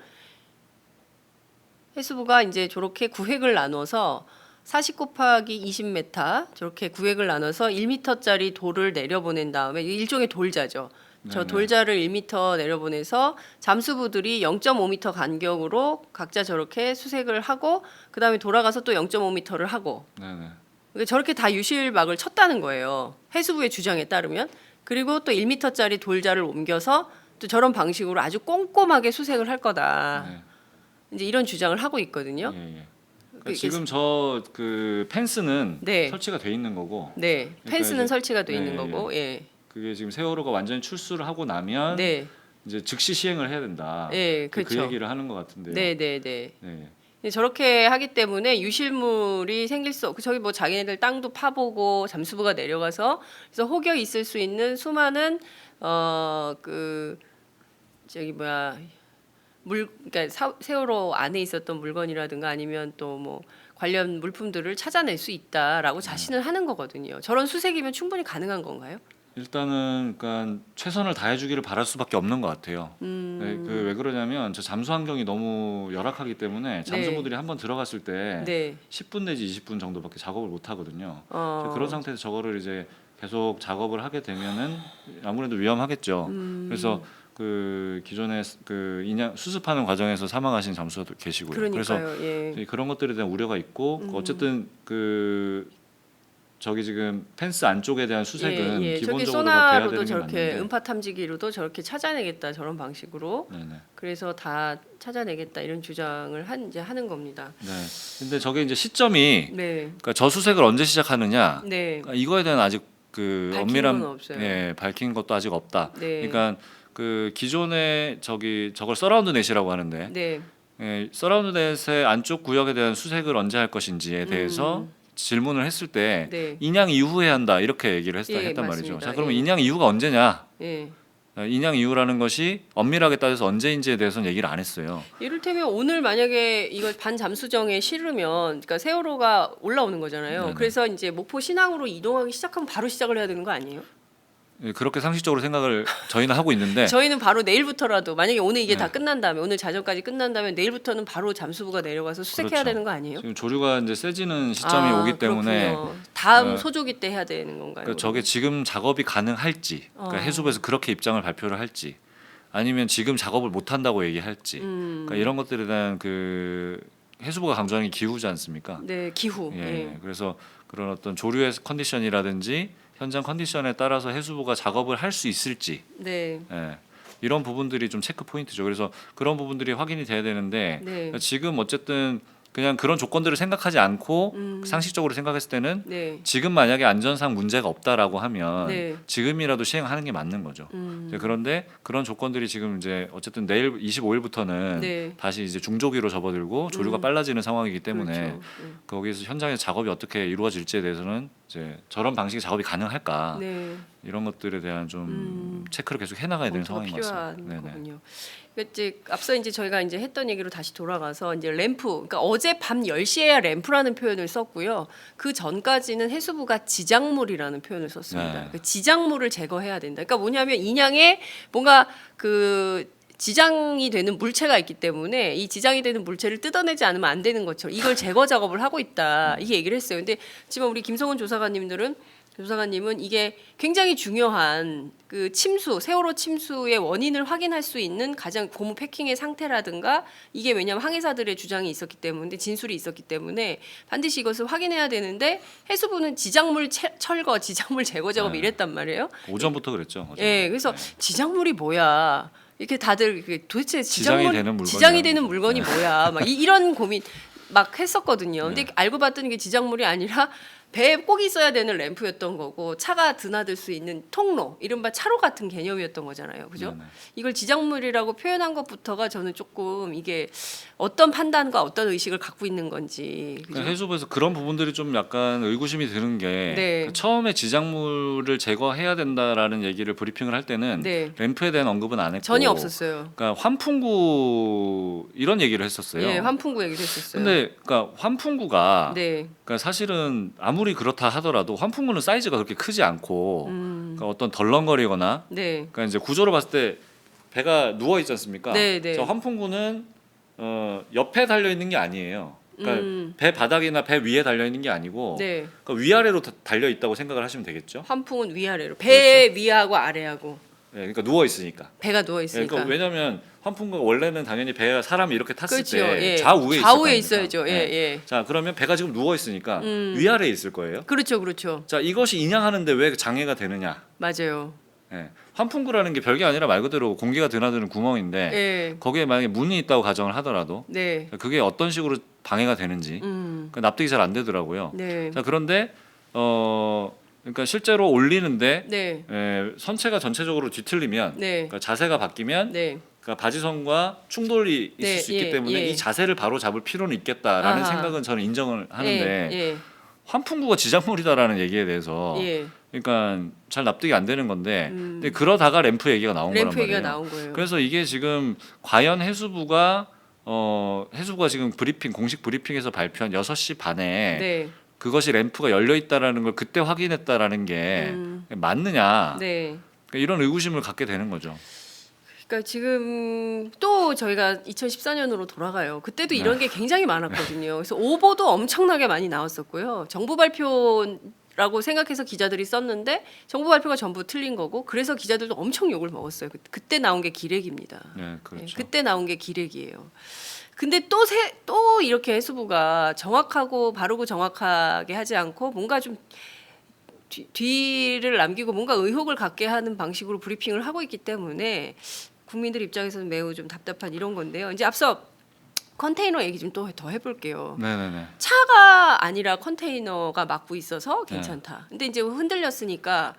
해수부가 이제 저렇게 구획을 나눠서 40 곱하기 20m 저렇게 구획을 나눠서 1m짜리 돌을 내려보낸 다음에 일종의 돌자죠. 저 네네. 돌자를 1m 내려보내서 잠수부들이 0.5m 간격으로 각자 저렇게 수색을 하고 그 다음에 돌아가서 또 0.5m를 하고 네네. 그러니까 저렇게 다 유실막을 쳤다는 거예요. 해수부의 주장에 따르면. 그리고 또 1m짜리 돌자를 옮겨서 또 저런 방식으로 아주 꼼꼼하게 수색을 할 거다. 네. 이제 이런 주장을 하고 있거든요. 예, 예. 그러니까 그게 지금 저 그 펜스는 네. 설치가 돼 있는 거고 네, 그러니까 펜스는 이제- 설치가 돼 네, 있는 거고, 예, 그게 지금 세월호가 완전히 출수를 하고 나면 네, 이제 즉시 시행을 해야 된다. 예, 그 그렇죠. 얘기를 하는 것 같은데요. 네, 네, 네. 네. 근데 저렇게 하기 때문에 유실물이 생길 수 없고 저기 뭐 자기네들 땅도 파보고 잠수부가 내려가서 그래서 혹여 있을 수 있는 수많은 그 저기 뭐야 그러니까 세월호 안에 있었던 물건이라든가 아니면 또 뭐 관련 물품들을 찾아낼 수 있다라고 자신을 하는 거거든요. 저런 수색이면 충분히 가능한 건가요? 일단은 그러니까 최선을 다해주기를 바랄 수밖에 없는 것 같아요. 네, 그 왜 그러냐면 저 잠수 환경이 너무 열악하기 때문에 잠수부들이 한번 들어갔을 때 네. 10분 내지 20분 정도밖에 작업을 못 하거든요. 어. 그런 상태에서 저거를 이제 계속 작업을 하게 되면은 아무래도 위험하겠죠. 그래서 그 기존에 그 인양 수습하는 과정에서 사망하신 잠수사도 계시고요. 그래서 그러니까요. 예. 그런 것들에 대한 우려가 있고 어쨌든 그 저기 지금 펜스 안쪽에 대한 수색은 저기 기본적으로 다 돼야 소나로도 되는 게 저렇게 맞는데. 음파 탐지기로도 저렇게 찾아내겠다 저런 방식으로 네네. 그래서 다 찾아내겠다 이런 주장을 이제 하는 겁니다. 네. 근데 저게 이제 시점이 네, 그러니까 저 수색을 언제 시작하느냐 네, 그러니까 이거에 대한 아직 그 밝힌 엄밀한 건 없어요. 밝힌 것도 아직 없다. 네. 그러니까 그 기존에 저걸 서라운드 넷이라고 하는데 네. 서라운드 넷의 안쪽 구역에 대한 수색을 언제 할 것인지에 대해서 질문을 했을 때 네. 인양 이후에 한다 이렇게 얘기를 예, 했단 맞습니다. 말이죠. 자 그러면 예. 인양 이후가 언제냐? 예. 인양 이후라는 것이 엄밀하게 따져서 언제인지에 대해서는 얘기를 안 했어요. 이를테면 오늘 만약에 이걸 반잠수정에 실으면 그러니까 세월호가 올라오는 거잖아요. 네네. 그래서 이제 목포 신항으로 이동하기 시작하면 바로 시작을 해야 되는 거 아니에요? 그렇게 상식적으로 생각을 저희는 하고 있는데 저희는 바로 내일부터라도 만약에 오늘 이게 네. 다 끝난 다음에 오늘 자정까지 끝난다면 내일부터는 바로 잠수부가 내려가서 수색해야 그렇죠. 되는 거 아니에요? 지금 조류가 이제 세지는 시점이 오기 때문에 그렇군요. 다음 어, 소조기 때 해야 되는 건가요? 그러니까 저게 지금 작업이 가능할지, 그러니까 해수부에서 그렇게 입장을 발표를 할지, 아니면 지금 작업을 못 한다고 얘기할지, 그러니까 이런 것들에 대한 그 해수부가 강조하는 게 기후지 않습니까? 네, 기후. 예, 예. 그래서 그런 어떤 조류의 컨디션이라든지 현장 컨디션에 따라서 해수부가 작업을 할 수 있을지, 네. 예, 이런 부분들이 좀 체크 포인트죠. 그래서 그런 부분들이 확인이 돼야 되는데 네. 지금 어쨌든 그냥 그런 조건들을 생각하지 않고 상식적으로 생각했을 때는 네. 지금 만약에 안전상 문제가 없다라고 하면 네. 지금이라도 시행하는 게 맞는 거죠. 이제 그런데 그런 조건들이 지금 이제 어쨌든 내일 25일부터는 네. 다시 이제 중조기로 접어들고 조류가 빨라지는 상황이기 때문에 그렇죠. 거기에서 현장에서 작업이 어떻게 이루어질지에 대해서는 이제 저런 방식의 작업이 가능할까 네. 이런 것들에 대한 좀 체크를 계속 해나가야 되는 검토가 상황인 것 필요한 같습니다. 네네. 거군요. 그러니까 이제 앞서 이제 저희가 이제 했던 얘기로 다시 돌아가서 이제 램프, 그러니까 어제 밤 10시에야 램프라는 표현을 썼고요. 그 전까지는 해수부가 지작물이라는 표현을 썼습니다. 네. 그 지작물을 제거해야 된다. 그러니까 뭐냐면 인양에 뭔가 그 지장이 되는 물체가 있기 때문에 이 지장이 되는 물체를 뜯어내지 않으면 안 되는 것처럼 이걸 제거 작업을 하고 있다. 이게 얘기를 했어요. 근데 지금 우리 김성훈 조사관님은 이게 굉장히 중요한 그 침수, 세월호 침수의 원인을 확인할 수 있는 가장 고무 패킹의 상태라든가 이게 왜냐하면 항해사들의 주장이 있었기 때문에 진술이 있었기 때문에 반드시 이것을 확인해야 되는데 해수부는 지작물 철거, 지작물 제거 작업 네. 이랬단 말이에요. 오전부터 그랬죠. 어제. 예, 그래서 지작물이 뭐야? 이렇게 다들 이렇게 도대체 지장이 되는 물건이 지장이 아니죠. 되는 물건이 뭐야? 막 이런 고민 막 했었거든요. 근데 알고 봤더니 이게 지작물이 아니라 배에 꼭 있어야 되는 램프였던 거고 차가 드나들 수 있는 통로, 이른바 차로 같은 개념이었던 거잖아요. 그죠? 네네. 이걸 지작물이라고 표현한 것부터가 저는 조금 이게 어떤 판단과 어떤 의식을 갖고 있는 건지. 그죠? 그러니까 해수부에서 그런 부분들이 좀 약간 의구심이 드는 게 네. 그러니까 처음에 지작물을 제거해야 된다라는 얘기를 브리핑을 할 때는 네. 램프에 대한 언급은 안 했고 전혀 없었어요. 그러니까 환풍구 이런 얘기를 했었어요. 예, 환풍구 얘기를 했었어요. 근데 그러니까 환풍구가 네. 그러니까 사실은 아무리 그렇다 하더라도 환풍구는 사이즈가 그렇게 크지 않고 그러니까 어떤 덜렁거리거나 네. 그러니까 이제 구조를 봤을 때 배가 누워 있지 않습니까? 네, 네. 저 환풍구는 옆에 달려 있는 게 아니에요. 그러니까 배 바닥이나 배 위에 달려 있는 게 아니고 네. 그러니까 위아래로 달려 있다고 생각을 하시면 되겠죠. 환풍은 위아래로. 배 위하고 아래하고. 네, 그러니까 누워 있으니까. 배가 누워 예, 있으니까. 그러니까 왜냐하면 환풍구가 원래는 당연히 배가 사람이 이렇게 탔을 그렇죠. 때 예. 좌우에 좌우에 있을 거 있어야죠. 아닙니까? 예, 예. 자 그러면 배가 지금 누워 있으니까 위아래에 있을 거예요. 그렇죠, 그렇죠. 자 이것이 인양하는데 왜 장애가 되느냐? 맞아요. 예. 환풍구라는 게 별게 아니라 말 그대로 공기가 드나드는 구멍인데 예. 거기에 만약에 문이 있다고 가정을 하더라도 네. 그게 어떤 식으로 방해가 되는지 그러니까 납득이 잘 안 되더라고요. 네. 자 그런데 그러니까 실제로 올리는데 네. 선체가 전체적으로 뒤틀리면 네. 그러니까 자세가 바뀌면 네. 그러니까 바지선과 충돌이 있을 네, 수 있기 예, 때문에 예. 이 자세를 바로 잡을 필요는 있겠다라는 아하. 생각은 저는 인정을 하는데 예. 환풍구가 지작물이다라는 얘기에 대해서 예. 그러니까 잘 납득이 안 되는 건데 근데 그러다가 램프 얘기가 나온 램프 거란 얘기가 말이에요. 나온 거예요. 그래서 이게 지금 과연 해수부가 지금 공식 브리핑에서 발표한 6시 반에 네. 그것이 램프가 열려 있다라는 걸 그때 확인했다라는 게 맞느냐? 네. 그러니까 이런 의구심을 갖게 되는 거죠. 그러니까 지금 또 저희가 2014년으로 돌아가요. 그때도 이런 게 굉장히 많았거든요. 그래서 오보도 엄청나게 많이 나왔었고요. 정부 발표라고 생각해서 기자들이 썼는데 정부 발표가 전부 틀린 거고 그래서 기자들도 엄청 욕을 먹었어요. 그때 나온 게 기레기입니다. 네, 그렇죠. 그때 나온 게 기레기예요. 근데 또 이렇게 해수부가 정확하고 바르고 정확하게 하지 않고 뭔가 좀 뒤를 남기고 뭔가 의혹을 갖게 하는 방식으로 브리핑을 하고 있기 때문에 국민들 입장에서는 매우 좀 답답한 이런 건데요. 이제 앞서 컨테이너 얘기 좀 또 더 해볼게요. 네네네. 차가 아니라 컨테이너가 막고 있어서 괜찮다. 근데 이제 흔들렸으니까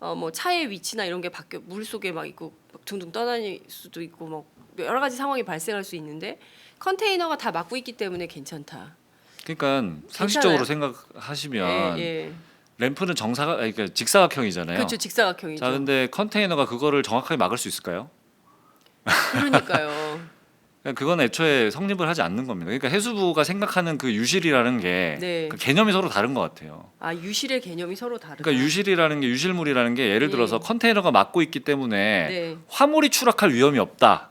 뭐 차의 위치나 이런 게 바뀌어 물 속에 막 있고 막 둥둥 떠다닐 수도 있고 뭐 여러 가지 상황이 발생할 수 있는데 컨테이너가 다 막고 있기 때문에 괜찮다. 그러니까 상식적으로 괜찮아요. 생각하시면 예. 램프는 그러니까 직사각형이잖아요. 그렇죠. 직사각형이죠. 자, 근데 컨테이너가 그거를 정확하게 막을 수 있을까요? 그러니까요. 그러니까 그건 애초에 성립을 하지 않는 겁니다. 그러니까 해수부가 생각하는 그 유실이라는 게 네. 그 개념이 서로 다른 것 같아요. 아 유실의 개념이 서로 다르다. 그러니까 유실이라는 게 유실물이라는 게 예를 예. 들어서 컨테이너가 막고 있기 때문에 네. 화물이 추락할 위험이 없다.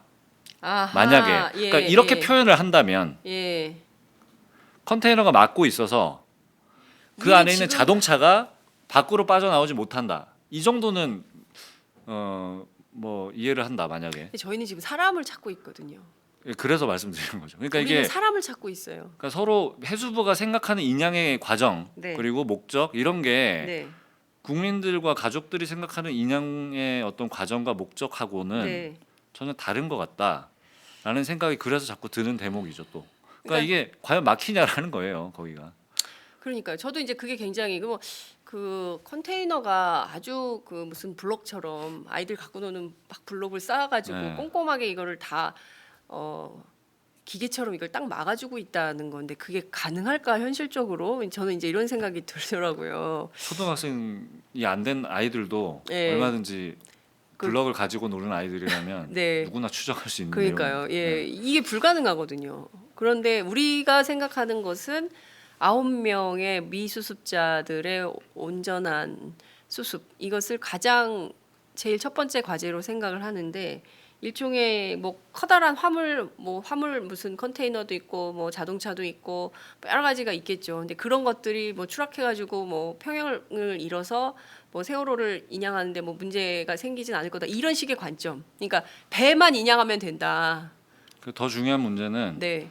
아하, 만약에 예, 그러니까 이렇게 예. 표현을 한다면 예. 컨테이너가 막고 있어서 그 우리는 안에 있는 지금- 자동차가 밖으로 빠져나오지 못한다. 이 정도는 뭐 이해를 한다 만약에. 근데 저희는 지금 사람을 찾고 있거든요. 그래서 말씀드리는 거죠. 그러니까 우리는 이게 사람을 찾고 있어요. 그러니까 서로 해수부가 생각하는 인양의 과정 네. 그리고 목적 이런 게 네. 국민들과 가족들이 생각하는 인양의 어떤 과정과 목적하고는 네. 전혀 다른 것 같다라는 생각이 그래서 자꾸 드는 대목이죠 또. 그러니까 그러니까- 이게 과연 막히냐라는 거예요 거기가. 그러니까요. 저도 이제 그게 굉장히 그 컨테이너가 아주 그 무슨 블록처럼 아이들 갖고 노는 막 블록을 쌓아가지고 네. 꼼꼼하게 이거를 다 기계처럼 이걸 딱 막아주고 있다는 건데 그게 가능할까 현실적으로 저는 이제 이런 생각이 들더라고요. 초등학생이 안 된 아이들도 예. 얼마든지 그- 블럭을 가지고 노는 아이들이라면 네. 누구나 추적할 수 있는 그러니까요. 내용이니까. 예, 네. 이게 불가능하거든요. 그런데 우리가 생각하는 것은 9명의 미수습자들의 온전한 수습 이것을 가장 제일 첫 번째 과제로 생각을 하는데 일종의 뭐 커다란 화물 무슨 컨테이너도 있고 뭐 자동차도 있고 여러 가지가 있겠죠. 근데 그런 것들이 뭐 추락해가지고 뭐 평형을 잃어서 뭐 세월호를 인양하는데 뭐 문제가 생기진 않을 거다 이런 식의 관점. 그러니까 배만 인양하면 된다. 더 중요한 문제는 네,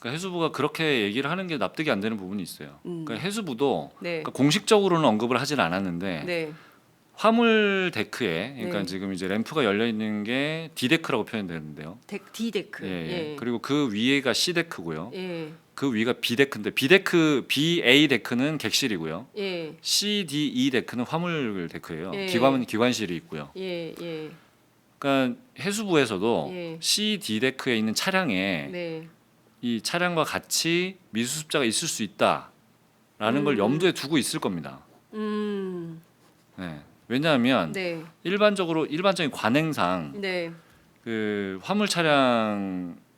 그러니까 해수부가 그렇게 얘기를 하는 게 납득이 안 되는 부분이 있어요. 그러니까 해수부도 네, 그러니까 공식적으로는 언급을 하진 않았는데 네, 화물 데크에 그러니까 네. 지금 이제 램프가 열려 있는 게 D 데크라고 표현되는데요. D 데크. 예. 그리고 그 위에가 C 데크고요. 예, 그 위가 B 데크인데 BA 데크는 객실이고요. 예, C, D, E 데크는 화물 데크예요. 예. 기관실이 있고요. 예, 예, 그러니까 해수부에서도 예. C, D 데크에 있는 차량에 네, 이 차량과 같이 미수습자가 있을 수 있다라는 걸 염두에 두고 있을 겁니다. 네. 왜냐하면 네, 일반적인 관행상 네, 그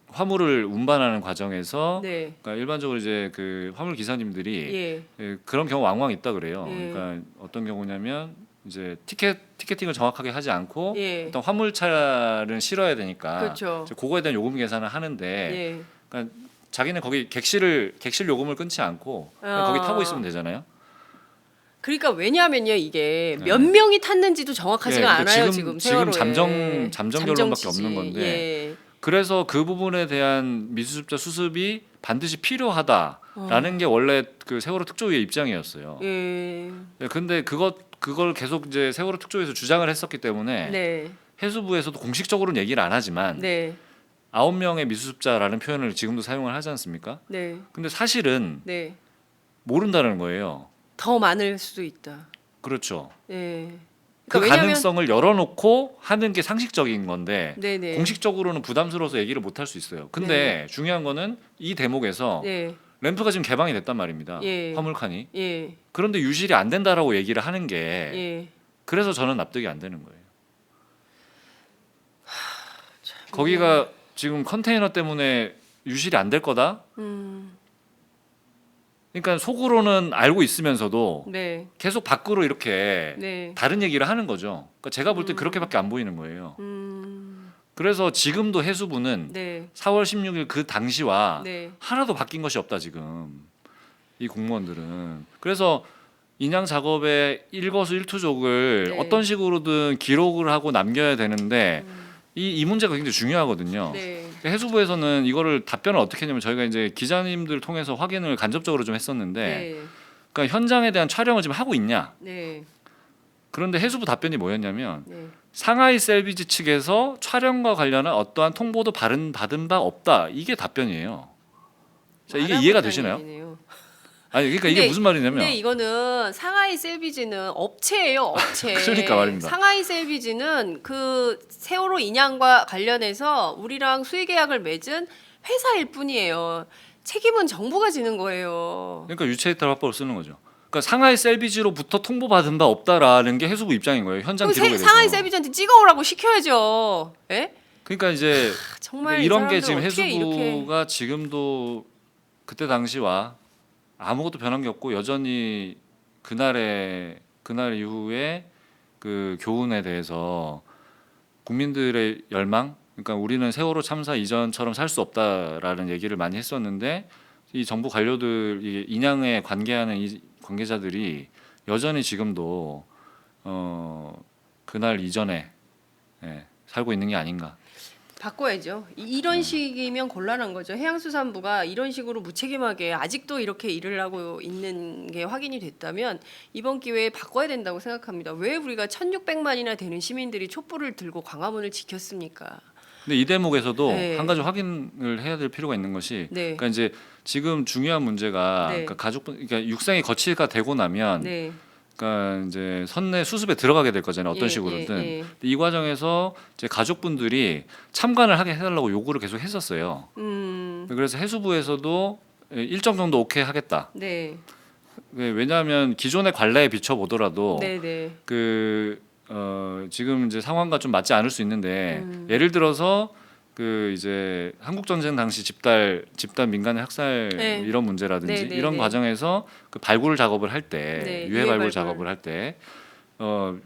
화물을 운반하는 과정에서 네, 그러니까 일반적으로 이제 그 화물 기사님들이 예, 그런 경우 왕왕 있다 그래요. 예. 그러니까 어떤 경우냐면 이제 티켓팅을 정확하게 하지 않고 예. 일단 화물차를 실어야 되니까 그렇죠. 이제 그거에 대한 요금 계산을 하는데 예, 그러니까 자기는 거기 객실 요금을 끊지 않고 그냥 거기 타고 있으면 되잖아요. 그러니까 왜냐하면요 이게 네. 몇 명이 탔는지도 정확하지가 예, 그러니까 않아요 지금 세월호에. 잠정 결론밖에 잠정치지. 없는 건데 예. 그래서 그 부분에 대한 미수습자 수습이 반드시 필요하다라는 게 원래 그 세월호 특조위의 입장이었어요. 예. 네, 근데 그걸 계속 이제 세월호 특조위에서 주장을 했었기 때문에 네. 해수부에서도 공식적으로는 얘기를 안 하지만 네. 9명의 미수습자라는 표현을 지금도 사용을 하지 않습니까? 네. 근데 사실은 네. 모른다는 거예요. 더 많을 수도 있다. 그렇죠. 예. 그 그러니까 가능성을 열어놓고 하는 게 상식적인 건데 네네. 공식적으로는 부담스러워서 얘기를 못 할 수 있어요. 근데 중요한 거는 이 대목에서 네. 램프가 지금 개방이 됐단 말입니다. 예. 화물칸이. 예. 그런데 유실이 안 된다라고 얘기를 하는 게 예. 그래서 저는 납득이 안 되는 거예요. 거기가 지금 컨테이너 때문에 유실이 안 될 거다? 그러니까 속으로는 알고 있으면서도 네. 계속 밖으로 이렇게 네. 다른 얘기를 하는 거죠. 그러니까 제가 볼 때 그렇게밖에 안 보이는 거예요. 그래서 지금도 해수부는 네. 4월 16일 그 당시와 네. 하나도 바뀐 것이 없다 지금 이 공무원들은. 그래서 인양 작업의 일거수일투족을 네. 어떤 식으로든 기록을 하고 남겨야 되는데 이 문제가 굉장히 중요하거든요. 네. 해수부에서는 이거를 답변을 어떻게 했냐면 저희가 이제 기자님들 통해서 확인을 간접적으로 좀 했었는데 네. 그러니까 현장에 대한 촬영을 지금 하고 있냐. 네. 그런데 해수부 답변이 뭐였냐면 네. 상하이 셀비지 측에서 촬영과 관련한 어떠한 통보도 받은 바 없다. 이게 답변이에요. 자, 이게 이해가 되시나요? 말하는 아니 그러니까 이게 무슨 말이냐면 근데 이거는 상하이 셀비지는 업체예요, 업체. 그러니까 말입니다. 상하이 셀비지는 그 세월호 인양과 관련해서 우리랑 수의 계약을 맺은 회사일 뿐이에요. 책임은 정부가 지는 거예요. 그러니까 유체이탈 화법을 쓰는 거죠. 그러니까 상하이 셀비지로부터 통보받은 바 없다라는 게 해수부 입장인 거예요. 현장 그럼 기록에 대해서. 상하이 셀비지한테 찍어오라고 시켜야죠. 예? 그러니까 이제 정말 이런 게 이 지금 사람들 어떻게 해수부가 지금도 그때 당시와 아무것도 변한 게 없고 여전히 그날 이후에 그 교훈에 대해서 국민들의 열망, 그러니까 우리는 세월호 참사 이전처럼 살 수 없다라는 얘기를 많이 했었는데 이 정부 관료들, 이 인양에 관계하는 이 관계자들이 여전히 지금도 그날 이전에 살고 있는 게 아닌가. 바꿔야죠. 이런 식이면 곤란한 거죠. 해양수산부가 이런 식으로 무책임하게 아직도 이렇게 일을 하고 있는 게 확인이 됐다면 이번 기회에 바꿔야 된다고 생각합니다. 왜 우리가 1,600만이나 되는 시민들이 촛불을 들고 광화문을 지켰습니까? 근데 이 대목에서도 네. 한 가지 확인을 해야 될 필요가 있는 것이, 네. 그러니까 이제 지금 중요한 문제가 네. 그러니까 가족분, 그러니까 육상이 거치가 되고 나면, 네. 그러니까 이제 선내 수습에 들어가게 될 거잖아요. 어떤 예, 식으로든. 예, 예. 근데 이 과정에서 이제 가족분들이 참관을 하게 해달라고 요구를 계속 했었어요. 그래서 해수부에서도 일정 정도 오케이 하겠다. 네. 왜냐하면 기존의 관례에 비춰 보더라도 네, 네. 지금 이제 상황과 좀 맞지 않을 수 있는데 예를 들어서 그 이제 한국 전쟁 당시 집단 민간의 학살 네. 이런 문제라든지 네, 네, 이런 네. 과정에서 그 발굴 작업을 할 때 네, 유해 유해 발굴 발굴. 작업을 할 때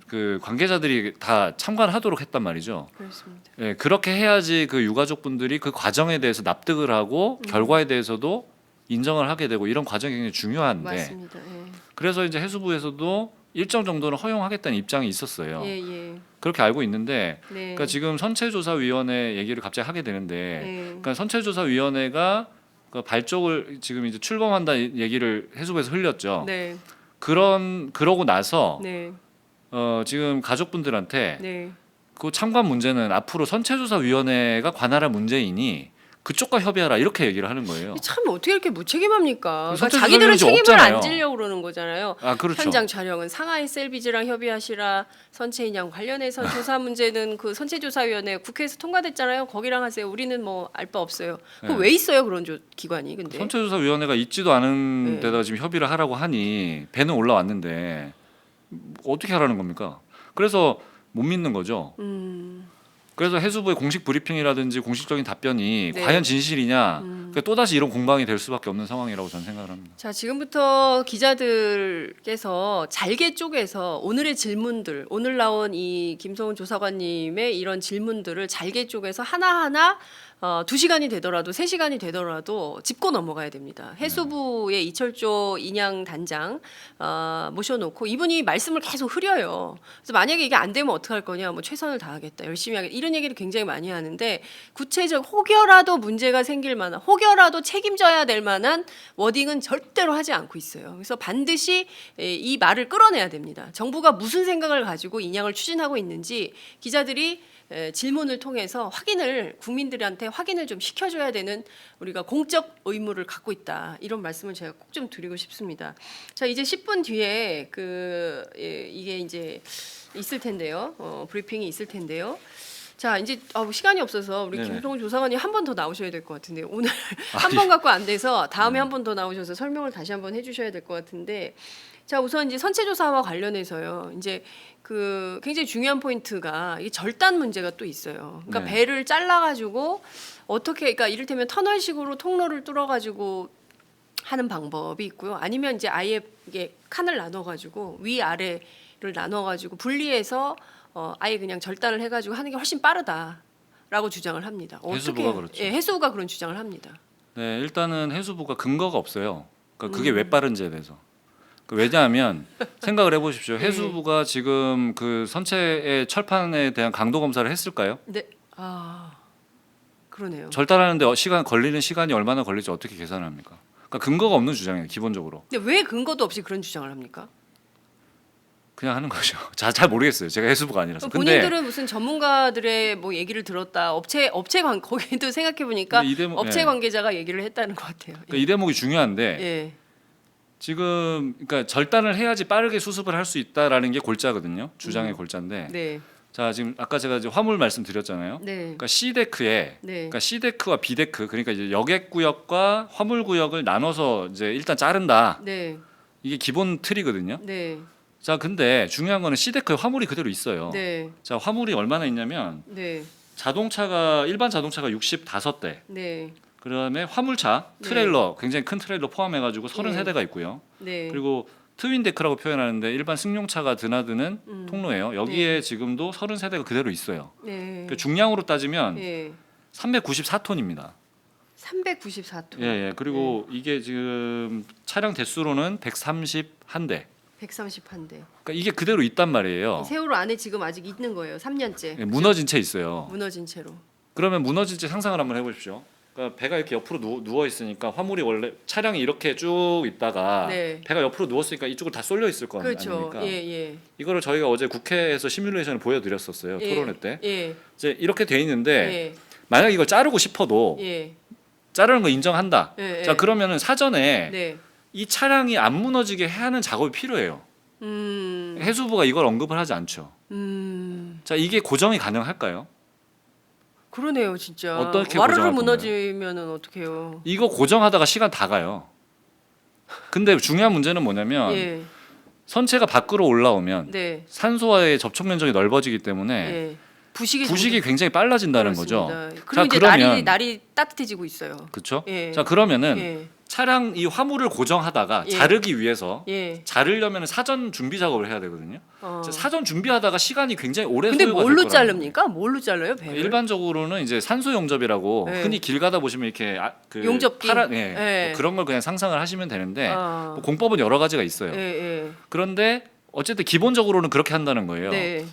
그 관계자들이 다 참관하도록 했단 말이죠. 그렇습니다. 예, 그렇게 해야지 그 유가족분들이 그 과정에 대해서 납득을 하고 결과에 대해서도 인정을 하게 되고 이런 과정이 굉장히 중요한데 맞습니다. 예. 그래서 이제 해수부에서도 일정 정도는 허용하겠다는 입장이 있었어요. 예, 예. 그렇게 알고 있는데 네. 그러니까 지금 선체조사위원회 얘기를 갑자기 하게 되는데 네. 그러니까 선체조사위원회가 그 발족을 지금 이제 출범한다 얘기를 해수부에서 흘렸죠. 네. 그러고 나서 네. 지금 가족분들한테 네. 그 참관 문제는 앞으로 선체조사위원회가 관할할 문제이니 그쪽과 협의하라 이렇게 얘기를 하는 거예요. 참 어떻게 이렇게 무책임합니까? 그러니까 선체조사 자기들은 위원회 책임을 없잖아요. 안 지려고 그러는 거잖아요. 아 그렇죠. 현장 촬영은 상하이 셀비지랑 협의하시라. 선체 인양 관련해서 조사 문제는 그 선체조사위원회 국회에서 통과됐잖아요. 거기랑 하세요. 우리는 뭐 알 바 없어요. 네. 왜 있어요 그런 기관이? 근데 선체조사위원회가 있지도 않은 네. 데다가 지금 협의를 하라고 하니 배는 올라왔는데 어떻게 하라는 겁니까? 그래서 못 믿는 거죠. 그래서 해수부의 공식 브리핑이라든지 공식적인 답변이 네. 과연 진실이냐, 그러니까 또다시 이런 공방이 될 수밖에 없는 상황이라고 저는 생각을 합니다. 자 지금부터 기자들께서 잘게 쪼개서 오늘의 질문들, 오늘 나온 이 김성훈 조사관님의 이런 질문들을 잘게 쪼개서 하나하나 2시간이 되더라도 3시간이 되더라도 짚고 넘어가야 됩니다. 해수부의 이철조 인양 단장 모셔놓고 이분이 말씀을 계속 흐려요. 그래서 만약에 이게 안 되면 어떡할 거냐, 뭐 최선을 다하겠다, 열심히 하겠다 이런 얘기를 굉장히 많이 하는데 구체적 혹여라도 문제가 생길 만한, 혹여라도 책임져야 될 만한 워딩은 절대로 하지 않고 있어요. 그래서 반드시 이 말을 끌어내야 됩니다. 정부가 무슨 생각을 가지고 인양을 추진하고 있는지 기자들이 질문을 통해서 국민들한테 확인을 좀 시켜줘야 되는 우리가 공적 의무를 갖고 있다, 이런 말씀을 제가 꼭 좀 드리고 싶습니다. 자 이제 10분 뒤에 이게 이제 있을 텐데요, 브리핑이 있을 텐데요. 자 이제 시간이 없어서 우리 네네. 김성훈 조사관님 한 번 더 나오셔야 될 것 같은데 오늘 한 번 갖고 안 돼서 다음에 한 번 더 나오셔서 설명을 다시 한번 해주셔야 될 것 같은데, 자 우선 이제 선체조사와 관련해서요, 이제 그 굉장히 중요한 포인트가 이 절단 문제가 또 있어요. 그러니까 네. 배를 잘라가지고 어떻게, 그러니까 이를테면 터널식으로 통로를 뚫어가지고 하는 방법이 있고요. 아니면 이제 아예 이게 칸을 나눠가지고 위 아래를 나눠가지고 분리해서 아예 그냥 절단을 해가지고 하는 게 훨씬 빠르다라고 주장을 합니다. 해수부가 그렇죠. 예, 해수부가 그런 주장을 합니다. 네, 일단은 해수부가 근거가 없어요. 그러니까 그게 왜 빠른지에 대해서. 왜냐하면 생각을 해보십시오. 해수부가 지금 그 선체의 철판에 대한 강도 검사를 했을까요? 네, 그러네요. 절단하는데 걸리는 시간이 얼마나 걸릴지 어떻게 계산합니까? 그러니까 근거가 없는 주장이에요, 기본적으로. 근데 왜 근거도 없이 그런 주장을 합니까? 그냥 하는 거죠. 잘 모르겠어요. 제가 해수부가 아니라서. 본인들은 무슨 전문가들의 뭐 얘기를 들었다. 거기도 생각해 보니까 근데 이 대목- 업체 예. 관계자가 얘기를 했다는 것 같아요. 그러니까 이 대목이 중요한데 예. 지금 그러니까 절단을 해야지 빠르게 수습을 할 수 있다라는 게 골자거든요. 주장의 골자인데. 네. 자, 지금 아까 제가 이제 화물 말씀드렸잖아요. 네. 그러니까 C데크에 네. 그러니까 C데크와 B데크 그러니까 이제 여객 구역과 화물 구역을 나눠서 이제 일단 자른다. 네. 이게 기본 틀이거든요. 네. 자, 근데 중요한 거는 C데크에 화물이 그대로 있어요. 네. 자, 화물이 얼마나 있냐면 네. 일반 자동차가 65대. 네. 그다음에 화물차, 네. 트레일러, 굉장히 큰 트레일러 포함해 가지고 33대가 있고요. 네. 그리고 트윈 데크라고 표현하는데 일반 승용차가 드나드는 통로예요. 여기에 지금도 33대가 그대로 있어요. 네. 그러니까 중량으로 따지면 네. 394톤입니다. 394톤. 예, 예. 그리고 이게 지금 차량 대수로는 131대. 131대. 그러니까 이게 그대로 있단 말이에요. 세월호 안에 지금 아직 있는 거예요. 3년째. 예, 무너진 채 있어요. 무너진 채로. 그러면 무너진 채 상상을 한번 해보십시오. 그러니까 배가 이렇게 옆으로 누워 있으니까 화물이 원래 차량이 이렇게 쭉 있다가 네. 배가 옆으로 누웠으니까 이쪽으로 다 쏠려 있을 거 그렇죠. 아닙니까? 예, 예. 이거를 저희가 어제 국회에서 시뮬레이션을 보여드렸었어요. 예. 토론회 때. 예. 이제 이렇게 돼 있는데 예. 만약 이걸 자르고 싶어도 예. 자르는 거 인정한다. 예. 자, 그러면은 사전에 네. 이 차량이 안 무너지게 해야 하는 작업이 필요해요. 해수부가 이걸 언급을 하지 않죠. 자, 이게 고정이 가능할까요? 그러네요, 진짜. 어떻게 와르르 고정할 무너지면은 어떡해요? 이거 고정하다가 시간 다 가요. 근데 중요한 문제는 뭐냐면 예. 선체가 밖으로 올라오면 네. 산소와의 접촉 면적이 넓어지기 때문에 예. 부식이 부식이 굉장히 빨라진다는 거죠. 그렇습니다. 그리고 자, 이제 그러면 날이 따뜻해지고 있어요. 그렇죠? 예. 자, 그러면은 예. 차량 이 화물을 고정하다가 예. 자르기 위해서 예. 자르려면 사전 준비 작업을 해야 되거든요. 자, 사전 준비하다가 시간이 굉장히 오래 근데 소요가 뭘로 될 거라는 자릅니까? 뭘로 잘라요, 배를? 일반적으로는 이제 산소 용접이라고 네. 흔히 길 가다 보시면 이렇게 그 용접기? 예, 네. 뭐 그런 걸 그냥 상상을 하시면 되는데 아. 뭐 공법은 여러 가지가 있어요. 예, 예. 그런데 어쨌든 기본적으로는 그렇게 한다는 거예요. 네.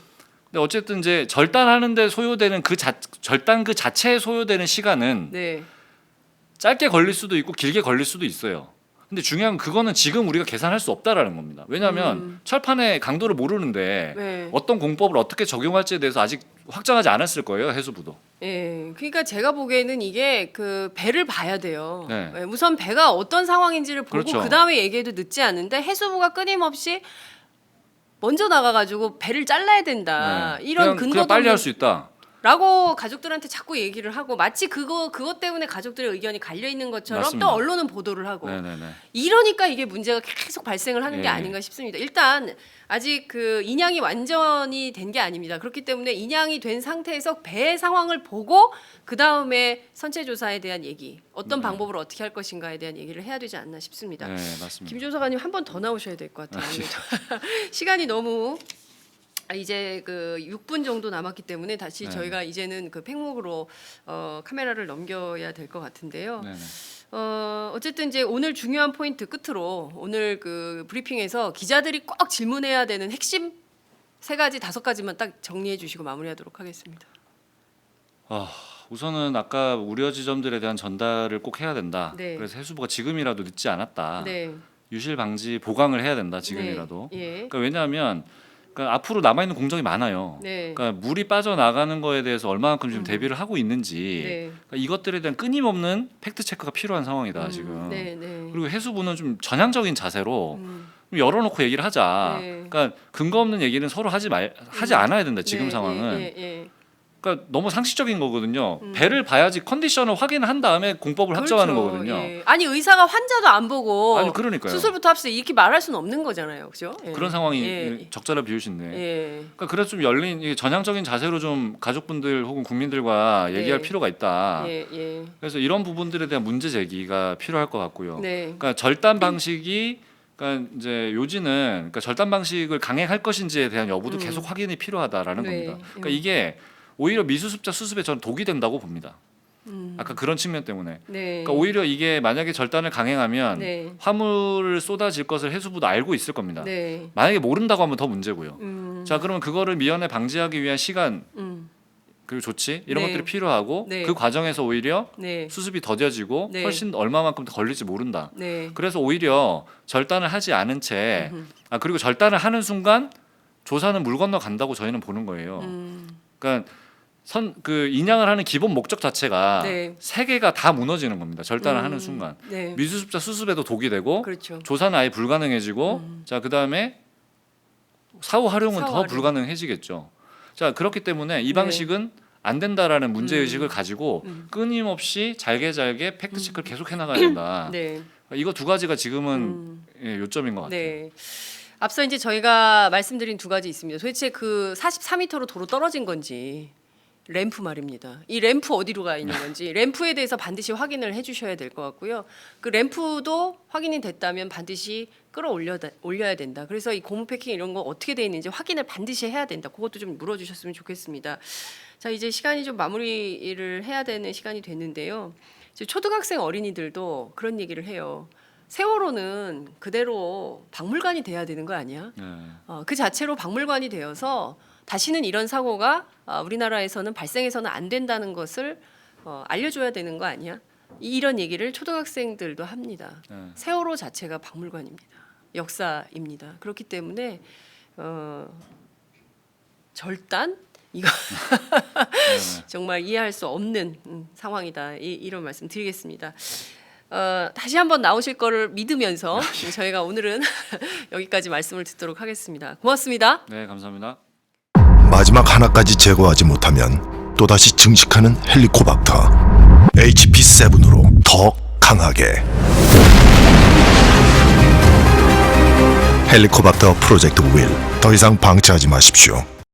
근데 어쨌든 이제 절단하는데 소요되는 절단 그 자체에 소요되는 시간은 네. 짧게 걸릴 수도 있고 길게 걸릴 수도 있어요. 근데 중요한 건 그거는 지금 우리가 계산할 수 없다라는 겁니다. 왜냐하면 철판의 강도를 모르는데 네. 어떤 공법을 어떻게 적용할지에 대해서 아직 확정하지 않았을 거예요, 해수부도. 예, 그러니까 제가 보기에는 이게 그 배를 봐야 돼요. 네. 예, 우선 배가 어떤 상황인지를 보고 그렇죠. 그 다음에 얘기해도 늦지 않은데 해수부가 끊임없이 먼저 나가가지고 배를 잘라야 된다. 네. 이런 그냥 근거도 빨리 할 없는- 수 있다. 라고 가족들한테 자꾸 얘기를 하고 마치 그것 때문에 가족들의 의견이 갈려 있는 것처럼 맞습니다. 또 언론은 보도를 하고 네네네. 이러니까 이게 문제가 계속 발생을 하는 게 예, 아닌가 싶습니다. 일단 아직 그 인양이 완전히 된 게 아닙니다. 그렇기 때문에 인양이 된 상태에서 배 상황을 보고 그 다음에 선체 조사에 대한 얘기, 어떤 방법으로 어떻게 할 것인가에 대한 얘기를 해야 되지 않나 싶습니다. 네, 맞습니다. 김조사관님 한 번 더 나오셔야 될 것 같아요. 시간이 너무 이제 그 6분 정도 남았기 때문에 다시 네. 저희가 이제는 그 팽목으로 카메라를 넘겨야 될 것 같은데요. 네네. 어쨌든 이제 오늘 중요한 포인트 끝으로 오늘 그 브리핑에서 기자들이 꼭 질문해야 되는 핵심 3가지 5가지만 딱 정리해 주시고 마무리하도록 하겠습니다. 우선은 아까 우려 지점들에 대한 전달을 꼭 해야 된다. 네. 그래서 해수부가 지금이라도 늦지 않았다. 네. 유실 방지 보강을 해야 된다. 지금이라도. 네. 예. 그러니까 왜냐하면 그러니까 앞으로 남아 있는 공정이 많아요. 네. 그러니까 물이 빠져 나가는 거에 대해서 얼마만큼 지금 대비를 하고 있는지 네. 그러니까 이것들에 대한 끊임없는 팩트 체크가 필요한 상황이다 지금. 네, 네. 그리고 해수부는 좀 전향적인 자세로 좀 열어놓고 얘기를 하자. 네. 그러니까 근거 없는 얘기는 서로 하지 않아야 된다. 지금 네, 상황은. 예. 그러니까 너무 상식적인 거거든요. 배를 봐야지 컨디션을 확인한 다음에 공법을 합정하는 그렇죠. 거거든요. 예. 아니 의사가 환자도 안 보고 아니, 그러니까요. 수술부터 합시다 이렇게 말할 수는 없는 거잖아요, 그렇죠? 예. 그런 상황이 예. 적절한 비유신데. 예. 그러니까 그래서 좀 열린 이게 전향적인 자세로 좀 가족분들 혹은 국민들과 얘기할 네. 필요가 있다. 예. 예. 그래서 이런 부분들에 대한 문제 제기가 필요할 것 같고요. 네. 그러니까 절단 방식이 그러니까 이제 요지는 그러니까 절단 방식을 강행할 것인지에 대한 여부도 계속 확인이 필요하다라는 네. 겁니다. 그러니까 이게 오히려 미수습자 수습에 저는 독이 된다고 봅니다. 아까 그런 측면 때문에. 네. 그러니까 오히려 이게 만약에 절단을 강행하면 네. 화물을 쏟아질 것을 해수부도 알고 있을 겁니다. 네. 만약에 모른다고 하면 더 문제고요. 자, 그러면 그거를 미연에 방지하기 위한 시간 그리고 조치 이런 네. 것들이 필요하고 네. 그 과정에서 오히려 네. 수습이 더뎌지고 네. 훨씬 얼마만큼 더 걸릴지 모른다. 네. 그래서 오히려 절단을 하지 않은 채 그리고 절단을 하는 순간 조사는 물 건너 간다고 저희는 보는 거예요. 그러니까 그 인양을 하는 기본 목적 자체가 네. 세계가 다 무너지는 겁니다. 절단을 하는 순간 네. 미수습자 수습에도 독이 되고 그렇죠. 조사는 아예 불가능해지고 자 그다음에 사후 활용은 사후 더 활용. 불가능해지겠죠. 자 그렇기 때문에 이 네. 방식은 안 된다라는 문제 의식을 가지고 끊임없이 잘게 팩트 체크를 계속 해나가야 된다. 네. 이거 두 가지가 지금은 예, 요점인 것 같아요. 네. 앞서 이제 저희가 말씀드린 두 가지 있습니다. 도대체 그 44m로 도로 떨어진 건지 램프 말입니다. 이 램프 어디로 가 있는 건지 램프에 대해서 반드시 확인을 해주셔야 될 것 같고요. 그 램프도 확인이 됐다면 반드시 올려야 된다. 그래서 이 고무 패킹 이런 거 어떻게 돼 있는지 확인을 반드시 해야 된다. 그것도 좀 물어주셨으면 좋겠습니다. 자 이제 시간이 좀 마무리를 해야 되는 시간이 됐는데요. 이제 초등학생 어린이들도 그런 얘기를 해요. 세월호는 그대로 박물관이 돼야 되는 거 아니야? 네. 그 자체로 박물관이 되어서 다시는 이런 사고가 우리나라에서는 발생해서는 안 된다는 것을 알려줘야 되는 거 아니야? 이런 얘기를 초등학생들도 합니다. 네. 세월호 자체가 박물관입니다. 역사입니다. 그렇기 때문에 절단 이거 정말 이해할 수 없는 상황이다. 이런 말씀 드리겠습니다. 다시 한번 나오실 거를 믿으면서 저희가 오늘은 여기까지 말씀을 듣도록 하겠습니다. 고맙습니다. 네, 감사합니다. 마지막 하나까지 제거하지 못하면 또다시 증식하는 헬리코박터 HP7으로 더 강하게 헬리코박터 프로젝트 윌 더 이상 방치하지 마십시오.